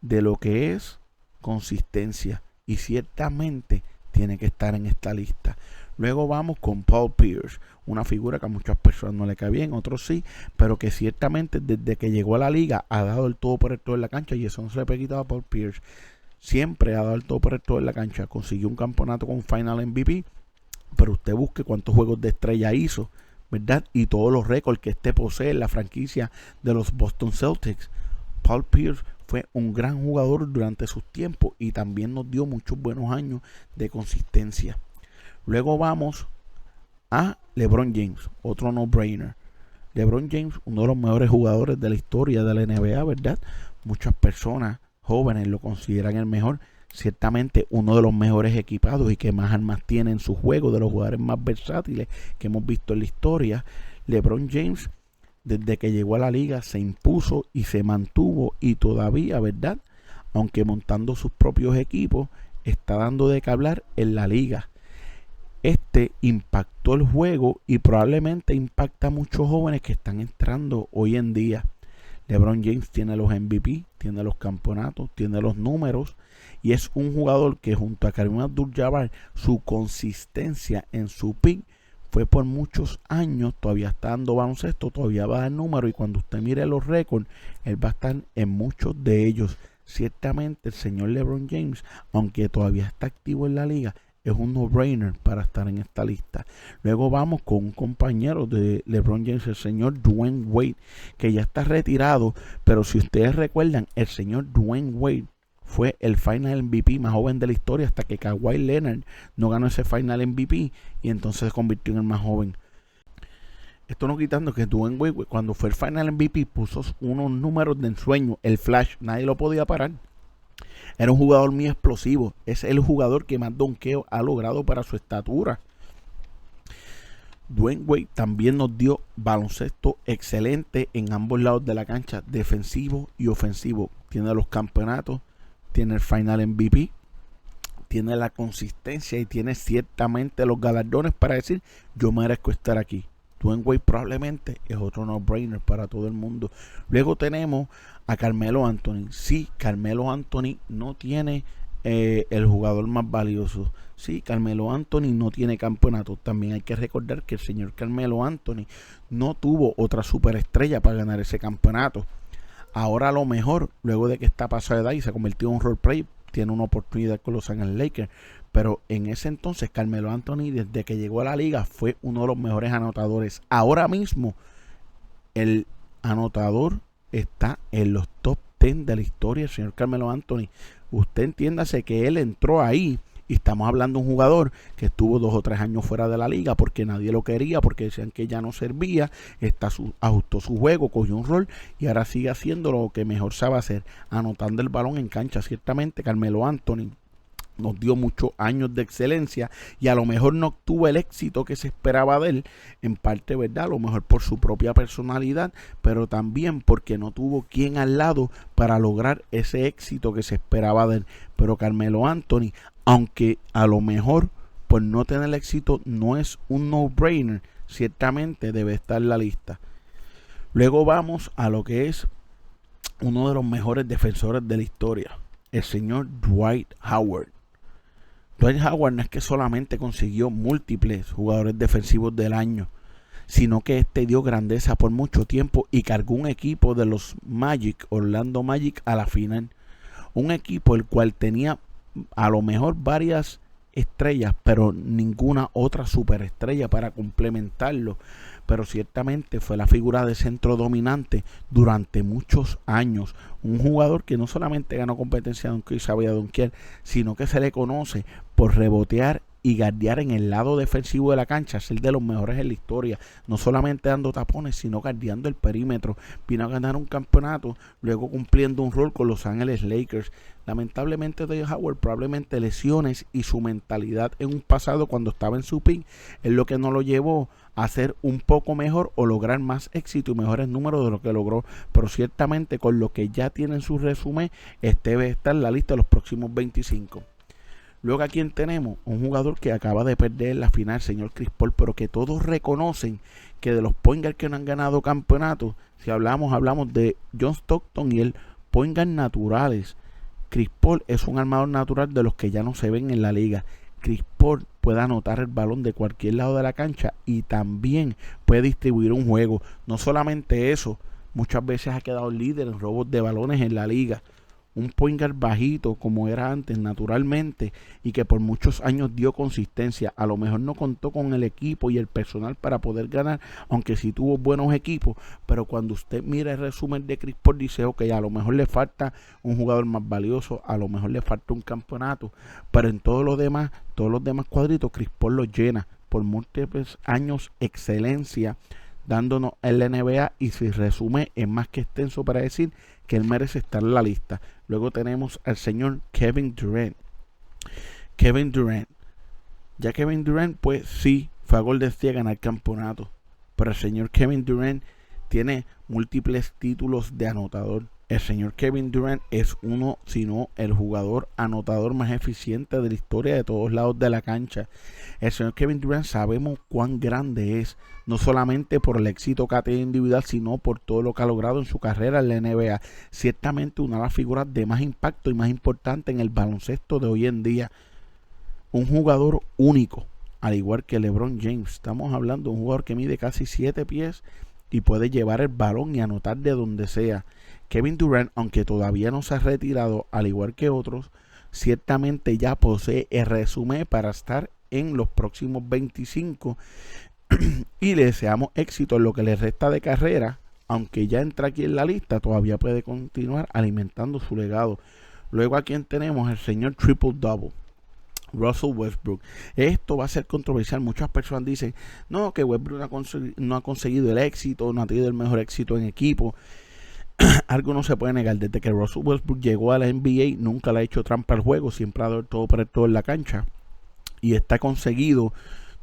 de lo que es consistencia y ciertamente tiene que estar en esta lista. Luego vamos con Paul Pierce, una figura que a muchas personas no le cae bien, otros sí, pero que ciertamente desde que llegó a la liga ha dado el todo por el todo en la cancha, y eso no se le puede quitar a Paul Pierce. Siempre ha dado el todo por el todo en la cancha. Consiguió un campeonato con Final MVP, pero usted busque cuántos juegos de estrella hizo, ¿verdad? Y todos los récords que este posee en la franquicia de los Boston Celtics. Paul Pierce fue un gran jugador durante sus tiempos y también nos dio muchos buenos años de consistencia. Luego vamos a LeBron James, otro no-brainer. LeBron James, uno de los mejores jugadores de la historia de la NBA, ¿verdad? Muchas personas jóvenes lo consideran el mejor. Ciertamente uno de los mejores equipados y que más armas tiene en su juego, de los jugadores más versátiles que hemos visto en la historia. LeBron James, desde que llegó a la liga, se impuso y se mantuvo, y todavía, ¿verdad?, aunque montando sus propios equipos, está dando de qué hablar en la liga. Este impactó el juego y probablemente impacta a muchos jóvenes que están entrando hoy en día. LeBron James tiene los MVP, tiene los campeonatos, tiene los números, y es un jugador que junto a Kareem Abdul-Jabbar, su consistencia en su pick fue por muchos años. Todavía está dando baloncesto, todavía va a dar número, y cuando usted mire los récords, él va a estar en muchos de ellos. Ciertamente el señor LeBron James, aunque todavía está activo en la liga, es un no-brainer para estar en esta lista. Luego vamos con un compañero de LeBron James, el señor Dwyane Wade, que ya está retirado, pero si ustedes recuerdan, el señor Dwyane Wade fue el Final MVP más joven de la historia hasta que Kawhi Leonard no ganó ese Final MVP y entonces se convirtió en el más joven. Esto no quitando que Dwyane Wade, cuando fue el Final MVP, puso unos números de ensueño, el flash, nadie lo podía parar. Era un jugador muy explosivo. Es el jugador que más donqueo ha logrado para su estatura. Dwyane Wade también nos dio baloncesto excelente en ambos lados de la cancha, defensivo y ofensivo. Tiene los campeonatos, tiene el Final MVP, tiene la consistencia y tiene ciertamente los galardones para decir: yo merezco estar aquí. Dwayne Wade probablemente es otro no-brainer para todo el mundo. Luego tenemos a Carmelo Anthony. Sí, Carmelo Anthony no tiene el jugador más valioso. Sí, Carmelo Anthony no tiene campeonato. También hay que recordar que el señor Carmelo Anthony no tuvo otra superestrella para ganar ese campeonato. Ahora a lo mejor, luego de que está pasado de edad y se convirtió en un role play, tiene una oportunidad con los Ángeles Lakers. Pero en ese entonces Carmelo Anthony, desde que llegó a la liga, fue uno de los mejores anotadores. Ahora mismo el anotador está en los top 10 de la historia, el señor Carmelo Anthony. Usted entiéndase que él entró ahí y estamos hablando de un jugador que estuvo 2 o 3 años fuera de la liga porque nadie lo quería, porque decían que ya no servía, ajustó su juego, cogió un rol y ahora sigue haciendo lo que mejor sabe hacer, anotando el balón en cancha. Ciertamente Carmelo Anthony nos dio muchos años de excelencia y a lo mejor no obtuvo el éxito que se esperaba de él, en parte, ¿verdad? A lo mejor por su propia personalidad, pero también porque no tuvo quien al lado para lograr ese éxito que se esperaba de él. Pero Carmelo Anthony, aunque a lo mejor por no tener éxito no es un no-brainer, ciertamente debe estar en la lista. Luego vamos a lo que es uno de los mejores defensores de la historia, el señor Dwight Howard. Dwight Howard no es que solamente consiguió múltiples jugadores defensivos del año, sino que este dio grandeza por mucho tiempo y cargó un equipo de los Orlando Magic, a la final. Un equipo el cual tenía a lo mejor varias estrellas, pero ninguna otra superestrella para complementarlo. Pero ciertamente fue la figura de centro dominante durante muchos años. Un jugador que no solamente ganó competencia de donkeo y sabía donkear, sino que se le conoce por rebotear y guardiar en el lado defensivo de la cancha, ser de los mejores en la historia, no solamente dando tapones, sino guardiando el perímetro. Vino a ganar un campeonato, luego cumpliendo un rol con los Ángeles Lakers. Lamentablemente de Howard, probablemente lesiones y su mentalidad en un pasado cuando estaba en su pick es lo que no lo llevó a ser un poco mejor o lograr más éxito y mejores números de lo que logró. Pero ciertamente con lo que ya tiene en su resumen, este debe estar en la lista de los próximos 25. Luego a quien tenemos, un jugador que acaba de perder la final, señor Chris Paul, pero que todos reconocen que de los point guard que no han ganado campeonatos, si hablamos de John Stockton y el point guard naturales. Chris Paul es un armador natural de los que ya no se ven en la liga. Chris Paul puede anotar el balón de cualquier lado de la cancha y también puede distribuir un juego. No solamente eso, muchas veces ha quedado líder en robos de balones en la liga. Un point guard bajito como era antes naturalmente y que por muchos años dio consistencia. A lo mejor no contó con el equipo y el personal para poder ganar, aunque sí tuvo buenos equipos, pero cuando usted mira el resumen de Chris Paul dice, ok, a lo mejor le falta un jugador más valioso, a lo mejor le falta un campeonato, pero en todos los demás cuadritos Chris Paul los llena por múltiples años excelencia dándonos en la NBA, y si resume es más que extenso para decir que él merece estar en la lista. Luego tenemos al señor Kevin Durant. Kevin Durant. Ya Kevin Durant, pues sí, fue a Golden State a ganar campeonato, pero el señor Kevin Durant tiene múltiples títulos de anotador. El señor Kevin Durant es uno, si no el jugador anotador más eficiente de la historia de todos lados de la cancha. El señor Kevin Durant sabemos cuán grande es, no solamente por el éxito que ha tenido individual, sino por todo lo que ha logrado en su carrera en la NBA. Ciertamente una de las figuras de más impacto y más importante en el baloncesto de hoy en día. Un jugador único, al igual que LeBron James. Estamos hablando de un jugador que mide casi 7 pies y puede llevar el balón y anotar de donde sea. Kevin Durant, aunque todavía no se ha retirado, al igual que otros, ciertamente ya posee el resumen para estar en los próximos 25 y le deseamos éxito en lo que le resta de carrera. Aunque ya entra aquí en la lista, todavía puede continuar alimentando su legado. Luego a quien tenemos, el señor Triple Double, Russell Westbrook. Esto va a ser controversial. Muchas personas dicen, no, que Westbrook no ha conseguido el éxito, no ha tenido el mejor éxito en equipo. Algo no se puede negar, desde que Russell Westbrook llegó a la NBA nunca le ha hecho trampa al juego, siempre ha dado todo para el todo en la cancha y está conseguido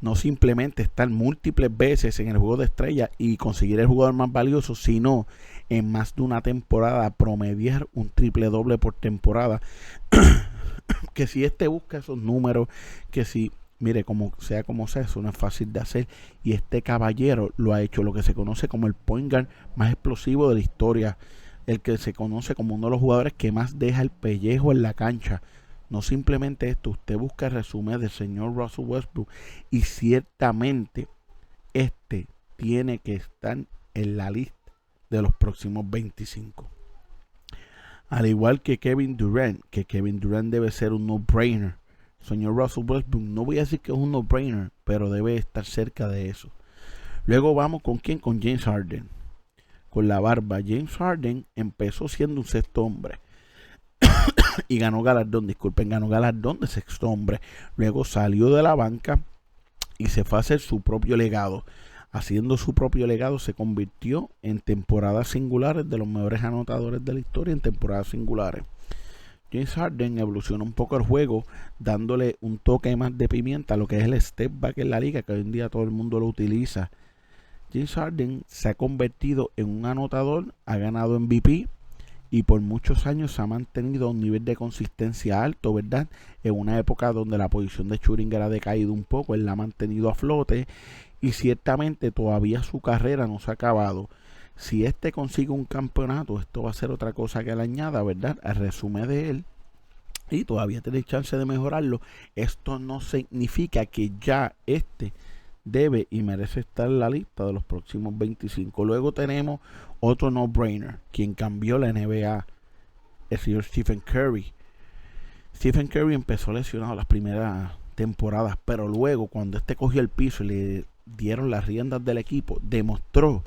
no simplemente estar múltiples veces en el juego de estrellas y conseguir el jugador más valioso, sino en más de una temporada promediar un triple doble por temporada. Que si busca esos números, que si mire, como sea, eso no es fácil de hacer. Y este caballero lo ha hecho, lo que se conoce como el point guard más explosivo de la historia. El que se conoce como uno de los jugadores que más deja el pellejo en la cancha. No simplemente esto, usted busca el resumen del señor Russell Westbrook y ciertamente este tiene que estar en la lista de los próximos 25. Al igual que Kevin Durant debe ser un no-brainer. Señor Russell Westbrook, no voy a decir que es un no-brainer, pero debe estar cerca de eso. Luego vamos con quién, con James Harden. Con la barba, James Harden empezó siendo un sexto hombre y ganó galardón de sexto hombre. Luego salió de la banca y se fue a hacer su propio legado. Haciendo su propio legado se convirtió en temporadas singulares de los mejores anotadores de la historia en temporadas singulares. James Harden evolucionó un poco el juego, dándole un toque más de pimienta a lo que es el step back en la liga, que hoy en día todo el mundo lo utiliza. James Harden se ha convertido en un anotador, ha ganado MVP y por muchos años se ha mantenido a un nivel de consistencia alto, ¿verdad? En una época donde la posición de shooting ha decaído un poco, él la ha mantenido a flote y ciertamente todavía su carrera no se ha acabado. Si este consigue un campeonato, esto va a ser otra cosa que le añada, ¿verdad?, al resumen de él, y todavía tiene chance de mejorarlo. Esto no significa que ya este debe y merece estar en la lista de los próximos 25. Luego tenemos otro no-brainer, quien cambió la NBA, el señor Stephen Curry. Stephen Curry empezó lesionado las primeras temporadas, pero luego cuando este cogió el piso y le dieron las riendas del equipo, demostró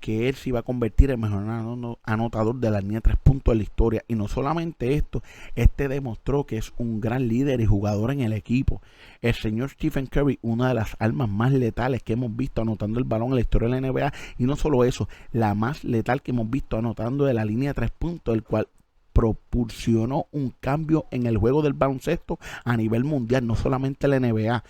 que él se iba a convertir en el mejor anotador de la línea de 3 puntos de la historia. Y no solamente esto, este demostró que es un gran líder y jugador en el equipo. El señor Stephen Curry, una de las armas más letales que hemos visto anotando el balón en la historia de la NBA. Y no solo eso, la más letal que hemos visto anotando de la línea de 3 puntos, el cual propulsionó un cambio en el juego del baloncesto a nivel mundial, no solamente la NBA.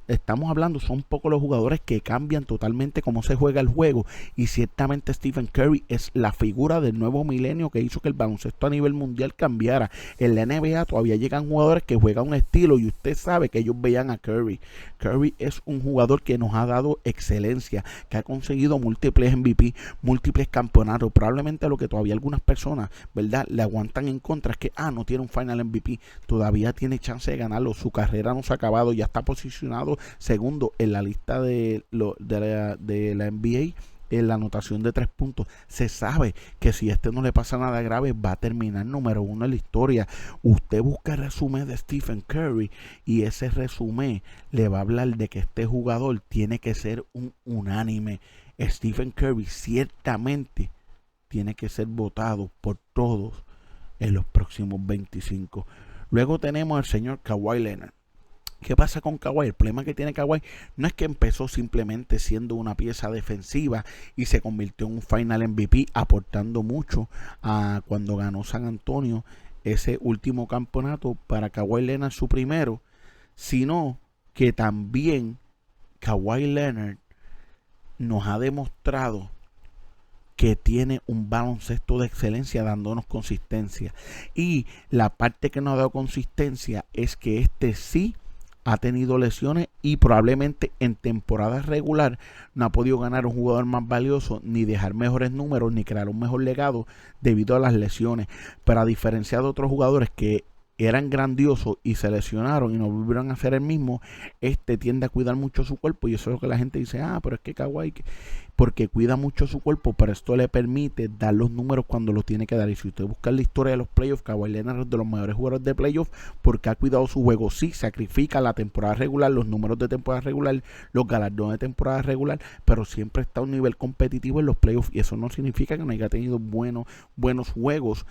Estamos hablando, son pocos los jugadores que cambian totalmente cómo se juega el juego, y ciertamente Stephen Curry es la figura del nuevo milenio que hizo que el baloncesto a nivel mundial cambiara. En la NBA todavía llegan jugadores que juegan un estilo y usted sabe que ellos veían a Curry. Curry es un jugador que nos ha dado excelencia, que ha conseguido múltiples MVP, múltiples campeonatos. Probablemente lo que todavía algunas personas, ¿verdad?, le aguantan en contra es que no tiene un final MVP, todavía tiene chance de ganarlo, su carrera no se ha acabado, ya está posicionado segundo en la lista de la NBA en la anotación de 3 puntos. Se sabe que si este no le pasa nada grave va a terminar número 1 en la historia. Usted busca el resumen de Stephen Curry y ese resumen le va a hablar de que este jugador tiene que ser un unánime. Stephen Curry ciertamente tiene que ser votado por todos en los próximos 25. Luego tenemos al señor Kawhi Leonard. ¿Qué pasa con Kawhi? El problema que tiene Kawhi no es que empezó simplemente siendo una pieza defensiva y se convirtió en un Final MVP aportando mucho a cuando ganó San Antonio ese último campeonato para Kawhi Leonard, su primero, sino que también Kawhi Leonard nos ha demostrado que tiene un baloncesto de excelencia dándonos consistencia, y la parte que nos ha dado consistencia es que este sí ha tenido lesiones y probablemente en temporada regular no ha podido ganar un jugador más valioso, ni dejar mejores números, ni crear un mejor legado debido a las lesiones. Pero a diferencia de otros jugadores que eran grandiosos y se lesionaron y no volvieron a ser el mismo, este tiende a cuidar mucho su cuerpo, y eso es lo que la gente dice, pero es que Kawhi, porque cuida mucho su cuerpo, pero esto le permite dar los números cuando los tiene que dar. Y si usted busca la historia de los playoffs, Kawhi Leonard es de los mejores jugadores de playoffs porque ha cuidado su juego. Sí, sacrifica la temporada regular, los números de temporada regular, los galardones de temporada regular, pero siempre está a un nivel competitivo en los playoffs, y eso no significa que no haya tenido buenos juegos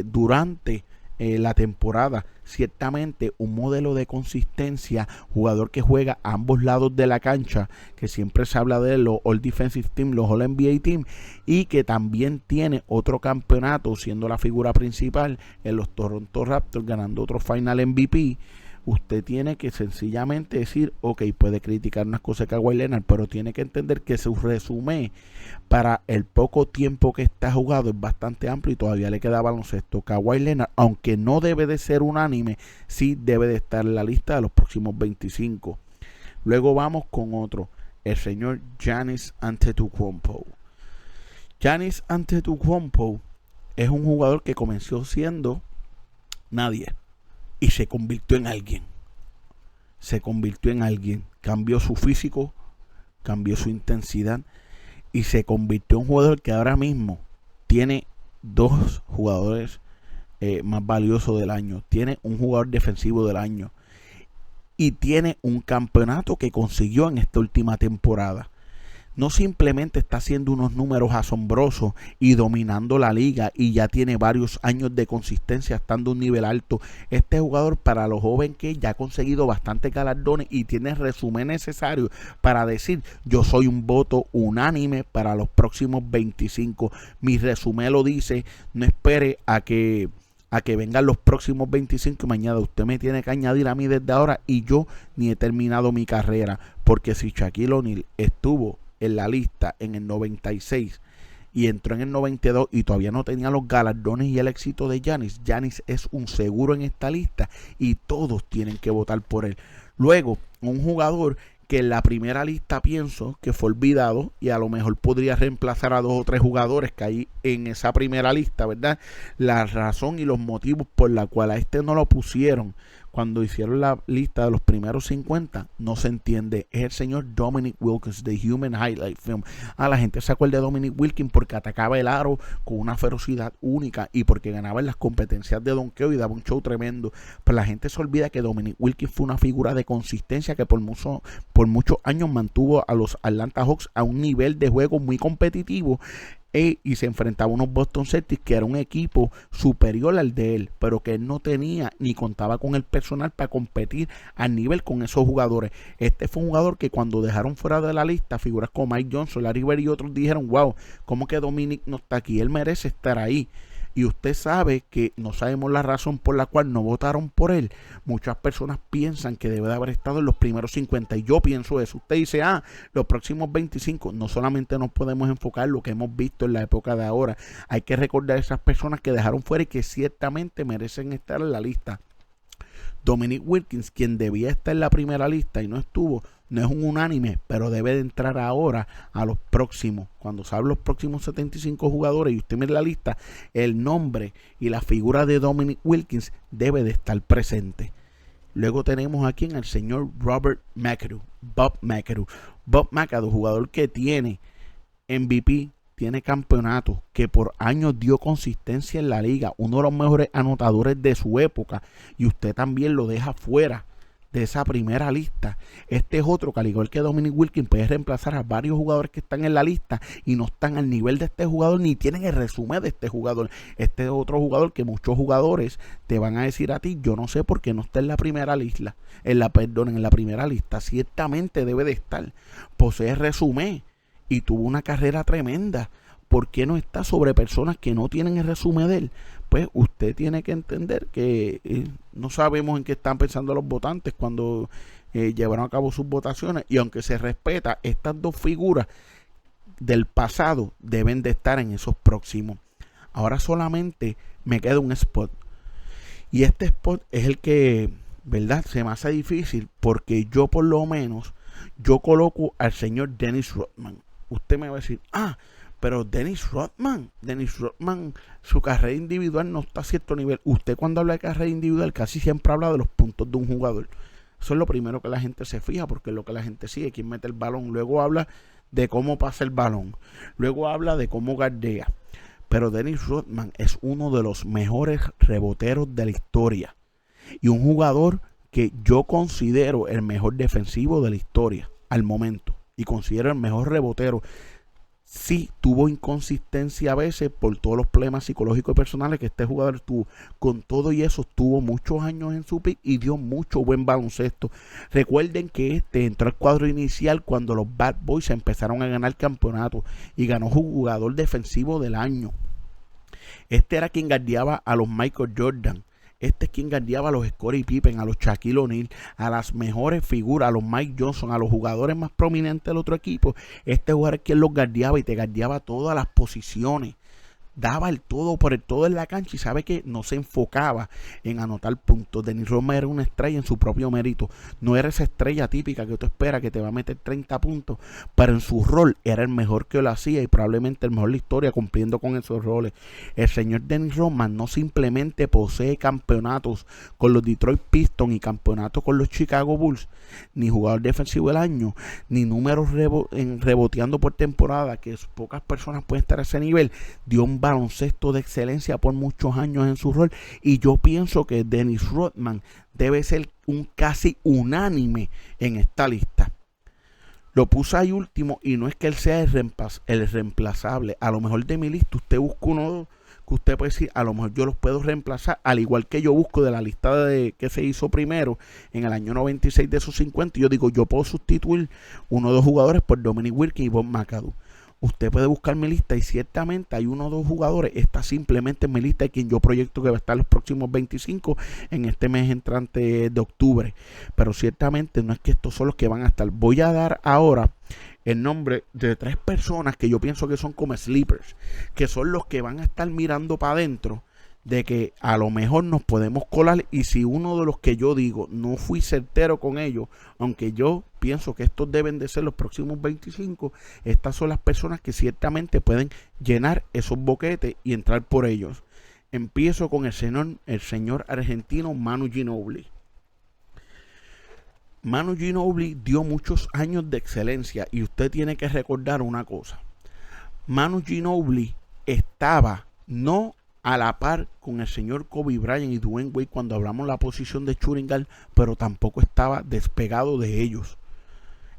durante la temporada. Ciertamente un modelo de consistencia, jugador que juega a ambos lados de la cancha, que siempre se habla de los All Defensive Team, los All NBA Team, y que también tiene otro campeonato siendo la figura principal en los Toronto Raptors, ganando otro Final MVP. Usted tiene que sencillamente decir, puede criticar unas cosas de Kawhi Leonard, pero tiene que entender que su resumen para el poco tiempo que está jugado es bastante amplio y todavía le queda baloncesto. Kawhi Leonard, aunque no debe de ser unánime, sí debe de estar en la lista de los próximos 25. Luego vamos con otro, el señor Giannis Antetokounmpo. Giannis Antetokounmpo es un jugador que comenzó siendo nadie y se convirtió en alguien. Cambió su físico, cambió su intensidad y se convirtió en un jugador que ahora mismo tiene 2 jugadores más valiosos del año. Tiene un jugador defensivo del año y tiene un campeonato que consiguió en esta última temporada. No simplemente está haciendo unos números asombrosos y dominando la liga y ya tiene varios años de consistencia estando a un nivel alto. Este jugador, para lo joven que ya ha conseguido bastantes galardones y tiene el resumen necesario para decir: yo soy un voto unánime para los próximos 25. Mi resumen lo dice. No espere a que vengan los próximos 25 y mañana usted me tiene que añadir a mí desde ahora y yo ni he terminado mi carrera. Porque si Shaquille O'Neal estuvo en la lista en el 96 y entró en el 92 y todavía no tenía los galardones y el éxito de Giannis, Giannis es un seguro en esta lista y todos tienen que votar por él. Luego, un jugador que en la primera lista pienso que fue olvidado y a lo mejor podría reemplazar a 2 o 3 jugadores que hay en esa primera lista, ¿verdad? La razón y los motivos por la cual a este no lo pusieron cuando hicieron la lista de los primeros 50 no se entiende. Es el señor Dominique Wilkins de Human Highlight Film. La gente se acuerda de Dominique Wilkins porque atacaba el aro con una ferocidad única y porque ganaba en las competencias de donqueo y daba un show tremendo. Pero la gente se olvida que Dominique Wilkins fue una figura de consistencia que por muchos años mantuvo a los Atlanta Hawks a un nivel de juego muy competitivo. Y se enfrentaba a unos Boston Celtics que era un equipo superior al de él, pero que él no tenía ni contaba con el personal para competir al nivel con esos jugadores. Este fue un jugador que cuando dejaron fuera de la lista figuras como Mike Johnson, Larry Bird y otros dijeron: wow, ¿cómo que Dominic no está aquí? Él merece estar ahí. Y usted sabe que no sabemos la razón por la cual no votaron por él. Muchas personas piensan que debe de haber estado en los primeros 50 y yo pienso eso. Usted dice: los próximos 25. No solamente nos podemos enfocar en lo que hemos visto en la época de ahora. Hay que recordar a esas personas que dejaron fuera y que ciertamente merecen estar en la lista. Dominique Wilkins, quien debía estar en la primera lista y no estuvo, no es un unánime, pero debe de entrar ahora a los próximos. Cuando se habla de los próximos 75 jugadores y usted mira la lista, el nombre y la figura de Dominique Wilkins debe de estar presente. Luego tenemos aquí al señor Bob McAdoo, jugador que tiene MVP, tiene campeonatos, que por años dio consistencia en la liga, uno de los mejores anotadores de su época, y usted también lo deja fuera de esa primera lista. Este es otro que, al igual que Dominique Wilkins, puede reemplazar a varios jugadores que están en la lista y no están al nivel de este jugador ni tienen el resumen de este jugador. Este es otro jugador que muchos jugadores te van a decir a ti: yo no sé por qué no está en la primera lista. En la primera lista. Ciertamente debe de estar. Posee resumen y tuvo una carrera tremenda. ¿Por qué no está sobre personas que no tienen el resumen de él? Pues usted tiene que entender que no sabemos en qué están pensando los votantes cuando llevaron a cabo sus votaciones, y aunque se respeta, estas 2 figuras del pasado deben de estar en esos próximos. Ahora solamente me queda un spot, y este spot es el que, ¿verdad?, se me hace difícil, porque yo por lo menos yo coloco al señor Dennis Rodman. Usted me va a decir: pero Dennis Rodman, su carrera individual no está a cierto nivel. Usted, cuando habla de carrera individual, casi siempre habla de los puntos de un jugador. Eso es lo primero que la gente se fija, porque es lo que la gente sigue: quién mete el balón. Luego habla de cómo pasa el balón. Luego habla de cómo guardea. Pero Dennis Rodman es uno de los mejores reboteros de la historia. Y un jugador que yo considero el mejor defensivo de la historia al momento. Y considero el mejor rebotero. Sí, tuvo inconsistencia a veces por todos los problemas psicológicos y personales que este jugador tuvo. Con todo y eso, tuvo muchos años en su pick y dio mucho buen baloncesto. Recuerden que entró al cuadro inicial cuando los Bad Boys empezaron a ganar campeonatos y ganó jugador defensivo del año. Este era quien guardiaba a los Michael Jordan. Este es quien guardiaba a los Scottie Pippen, a los Shaquille O'Neal, a las mejores figuras, a los Mike Johnson, a los jugadores más prominentes del otro equipo. Este jugador es quien los guardiaba y te guardiaba todas las posiciones daba el todo por el todo en la cancha y sabe que no se enfocaba en anotar puntos. Dennis Rodman era una estrella en su propio mérito. No era esa estrella típica que tú esperas que te va a meter 30 puntos, pero en su rol era el mejor que lo hacía y probablemente el mejor de la historia cumpliendo con esos roles. El señor Dennis Rodman no simplemente posee campeonatos con los Detroit Pistons y campeonatos con los Chicago Bulls, ni jugador defensivo del año, ni números reboteando por temporada, que pocas personas pueden estar a ese nivel. Dio un baloncesto de excelencia por muchos años en su rol y yo pienso que Dennis Rodman debe ser un casi unánime en esta lista. Lo puse ahí último y no es que él sea el reemplazable. A lo mejor de mi lista usted busca uno que usted puede decir, a lo mejor yo los puedo reemplazar, al igual que yo busco de la lista que se hizo primero en el año 96 de esos 50. Yo digo, yo puedo sustituir uno o dos jugadores por Dominic Wilkins y Bob McAdoo. Usted puede buscar mi lista y ciertamente hay uno o dos jugadores, está simplemente en mi lista de quien yo proyecto que va a estar los próximos 25 en este mes entrante de octubre. Pero ciertamente no es que estos son los que van a estar. Voy a dar ahora el nombre de 3 personas que yo pienso que son como sleepers, que son los que van a estar mirando para adentro, de que a lo mejor nos podemos colar, y si uno de los que yo digo no fui certero con ellos, aunque yo pienso que estos deben de ser los próximos 25, estas son las personas que ciertamente pueden llenar esos boquetes y entrar por ellos. Empiezo con el señor argentino Manu Ginóbili. Manu Ginóbili dio muchos años de excelencia y usted tiene que recordar una cosa. Manu Ginóbili estaba no a la par con el señor Kobe Bryant y Dwayne Wade cuando hablamos de la posición de shooting guard, pero tampoco estaba despegado de ellos.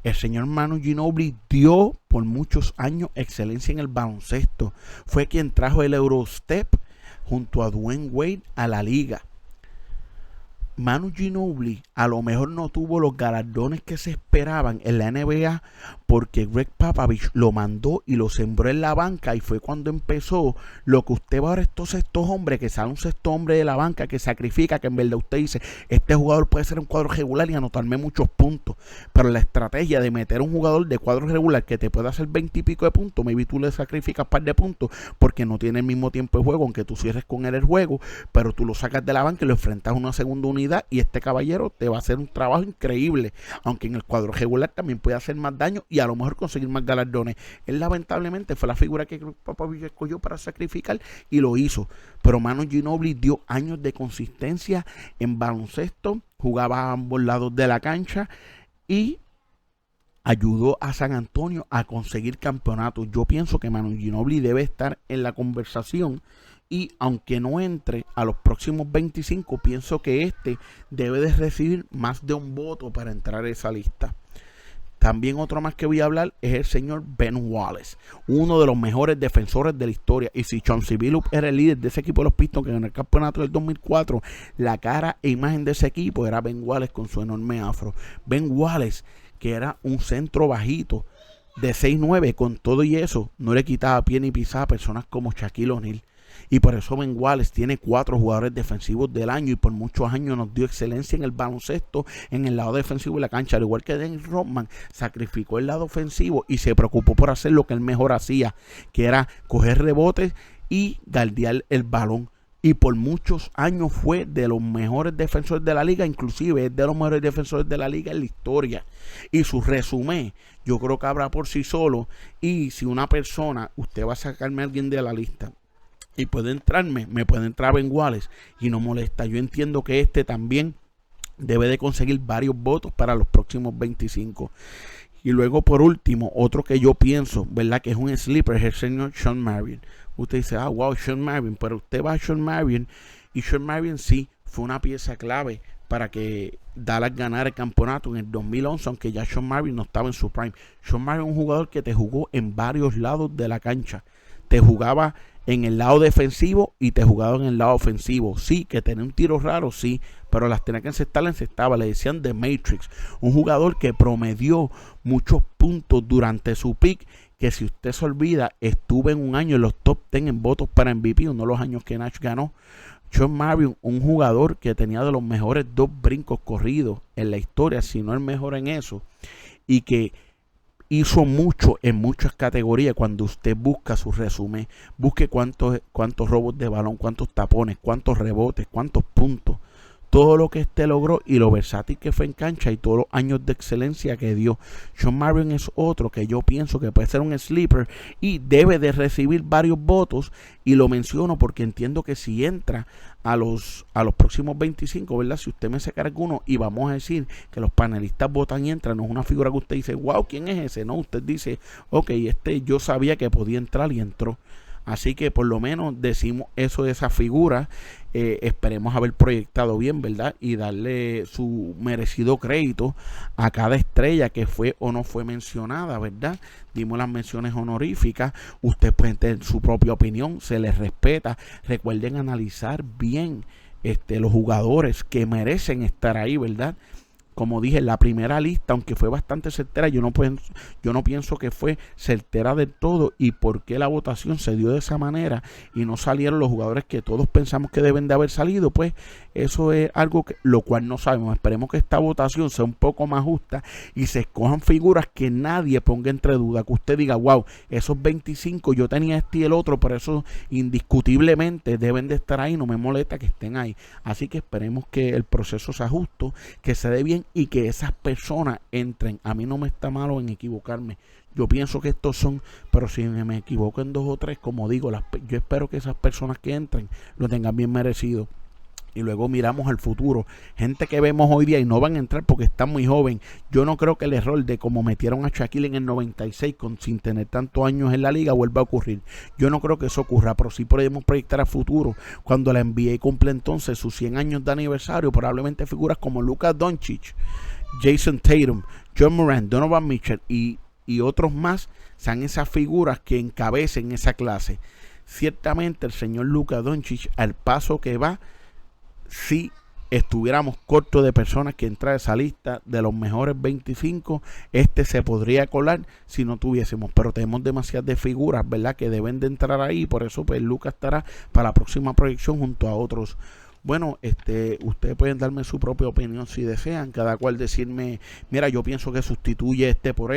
El señor Manu Ginóbili dio por muchos años excelencia en el baloncesto. Fue quien trajo el Eurostep junto a Dwayne Wade a la liga. Manu Ginóbili a lo mejor no tuvo los galardones que se esperaban en la NBA porque Greg Popovich lo mandó y lo sembró en la banca, y fue cuando empezó lo que usted va a ver estos hombres, que sale un sexto hombre de la banca que sacrifica, que en verdad usted dice, este jugador puede ser un cuadro regular y anotarme muchos puntos, pero la estrategia de meter un jugador de cuadro regular que te pueda hacer 20 y pico de puntos, maybe tú le sacrificas un par de puntos porque no tiene el mismo tiempo de juego, aunque tú cierres con él el juego, pero tú lo sacas de la banca y lo enfrentas a una segunda unidad y este caballero te va a hacer un trabajo increíble, aunque en el cuadro regular también puede hacer más daño y a lo mejor conseguir más galardones. Él lamentablemente fue la figura que Popovich escogió para sacrificar y lo hizo, pero Manu Ginóbili dio años de consistencia en baloncesto, jugaba a ambos lados de la cancha y ayudó a San Antonio a conseguir campeonatos. Yo pienso que Manu Ginóbili debe estar en la conversación y aunque no entre a los próximos 25, pienso que este debe de recibir más de un voto para entrar a esa lista. También otro más que voy a hablar es el señor Ben Wallace, uno de los mejores defensores de la historia. Y si Chauncey Billups era el líder de ese equipo de los Pistons que ganó el campeonato del 2004, la cara e imagen de ese equipo era Ben Wallace con su enorme afro. Ben Wallace, que era un centro bajito de 6'9", con todo y eso, no le quitaba pie ni pisada a personas como Shaquille O'Neal. Y por eso Ben Wallace tiene 4 jugadores defensivos del año y por muchos años nos dio excelencia en el baloncesto, en el lado defensivo de la cancha. Al igual que Dennis Rodman, sacrificó el lado ofensivo y se preocupó por hacer lo que él mejor hacía, que era coger rebotes y guardiar el balón. Y por muchos años fue de los mejores defensores de la liga, inclusive es de los mejores defensores de la liga en la historia. Y su resumen, yo creo que habrá por sí solo. Y si una persona, usted va a sacarme a alguien de la lista y puede entrarme, me puede entrar Ben Wallace y no molesta. Yo entiendo que este también debe de conseguir varios votos para los próximos 25. Y luego por último, otro que yo pienso, ¿verdad?, que es un sleeper, es el señor Shawn Marion. Usted dice, wow, Shawn Marion, pero usted va a Shawn Marion y Shawn Marion sí fue una pieza clave para que Dallas ganara el campeonato en el 2011, aunque ya Shawn Marion no estaba en su prime. Shawn Marion es un jugador que te jugó en varios lados de la cancha. Te jugaba en el lado defensivo y te jugaba en el lado ofensivo. Sí, que tenía un tiro raro, sí, pero las tenía que encestar, la encestaba. Le decían The Matrix. Un jugador que promedió muchos puntos durante su pick, que si usted se olvida, estuvo en un año en los top 10 en votos para MVP, uno de los años que Nash ganó. Shawn Marion, un jugador que tenía de los mejores 2 brincos corridos en la historia, si no el mejor en eso, y que hizo mucho en muchas categorías. Cuando usted busca su resumen, busque cuántos robos de balón, cuántos tapones, cuántos rebotes, cuántos puntos, todo lo que este logró y lo versátil que fue en cancha y todos los años de excelencia que dio. Shawn Marion es otro que yo pienso que puede ser un sleeper y debe de recibir varios votos, y lo menciono porque entiendo que si entra a los próximos 25, ¿verdad? Si usted me saca alguno y vamos a decir que los panelistas votan y entran, no es una figura que usted dice, wow, ¿quién es ese? No, usted dice, ok, yo sabía que podía entrar y entró. Así que por lo menos decimos eso de esa figura. Esperemos haber proyectado bien, ¿verdad? Y darle su merecido crédito a cada estrella que fue o no fue mencionada, ¿verdad? Dimos las menciones honoríficas. Usted puede tener su propia opinión, se les respeta. Recuerden analizar bien los jugadores que merecen estar ahí, ¿verdad? Como dije, la primera lista, aunque fue bastante certera, yo no pienso que fue certera del todo. Y por qué la votación se dio de esa manera y no salieron los jugadores que todos pensamos que deben de haber salido, pues eso es algo lo cual no sabemos. Esperemos que esta votación sea un poco más justa y se escojan figuras que nadie ponga entre duda, que usted diga, wow, esos 25 yo tenía este y el otro, pero eso indiscutiblemente deben de estar ahí, no me molesta que estén ahí. Así que esperemos que el proceso sea justo, que se dé bien y que esas personas entren. A mí no me está malo en equivocarme. Yo pienso que estos son, pero si me equivoco en 2 o 3, como digo, yo espero que esas personas que entren lo tengan bien merecido. Y luego miramos al futuro, gente que vemos hoy día y no van a entrar porque están muy joven. Yo no creo que el error de como metieron a Shaquille en el 96 sin tener tantos años en la liga vuelva a ocurrir. Yo no creo que eso ocurra, pero sí podemos proyectar a futuro. Cuando la NBA cumple entonces sus 100 años de aniversario, probablemente figuras como Luka Doncic, Jason Tatum, John Morant, Donovan Mitchell y otros más sean esas figuras que encabecen esa clase. Ciertamente el señor Luka Doncic, al paso que va, si estuviéramos cortos de personas que entran a esa lista de los mejores 25, se podría colar si no tuviésemos, pero tenemos demasiadas figuras, ¿verdad?, que deben de entrar ahí. Por eso pues Lucas estará para la próxima proyección junto a otros. Bueno, ustedes pueden darme su propia opinión si desean, cada cual decirme, mira, yo pienso que sustituye por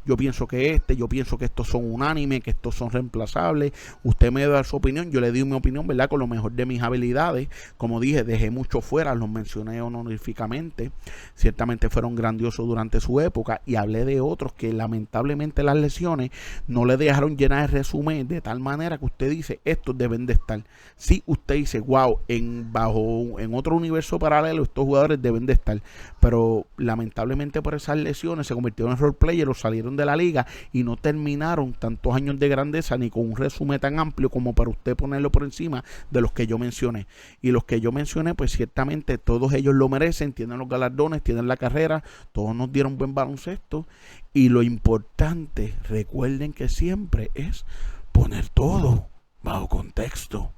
yo pienso que yo pienso que estos son unánimes, que estos son reemplazables. Usted me da su opinión, yo le di mi opinión, ¿verdad?, con lo mejor de mis habilidades. Como dije, dejé mucho fuera, los mencioné honoríficamente, ciertamente fueron grandiosos durante su época, y hablé de otros que lamentablemente las lesiones no le dejaron llenar el resumen de tal manera que usted dice, estos deben de estar. Si usted dice, wow, en otro universo paralelo estos jugadores deben de estar, pero lamentablemente por esas lesiones se convirtieron en role players o salieron de la liga y no terminaron tantos años de grandeza ni con un resumen tan amplio como para usted ponerlo por encima de los que yo mencioné. Y los que yo mencioné, pues ciertamente todos ellos lo merecen, tienen los galardones, tienen la carrera, todos nos dieron buen baloncesto, y lo importante, recuerden que siempre es poner todo bajo contexto.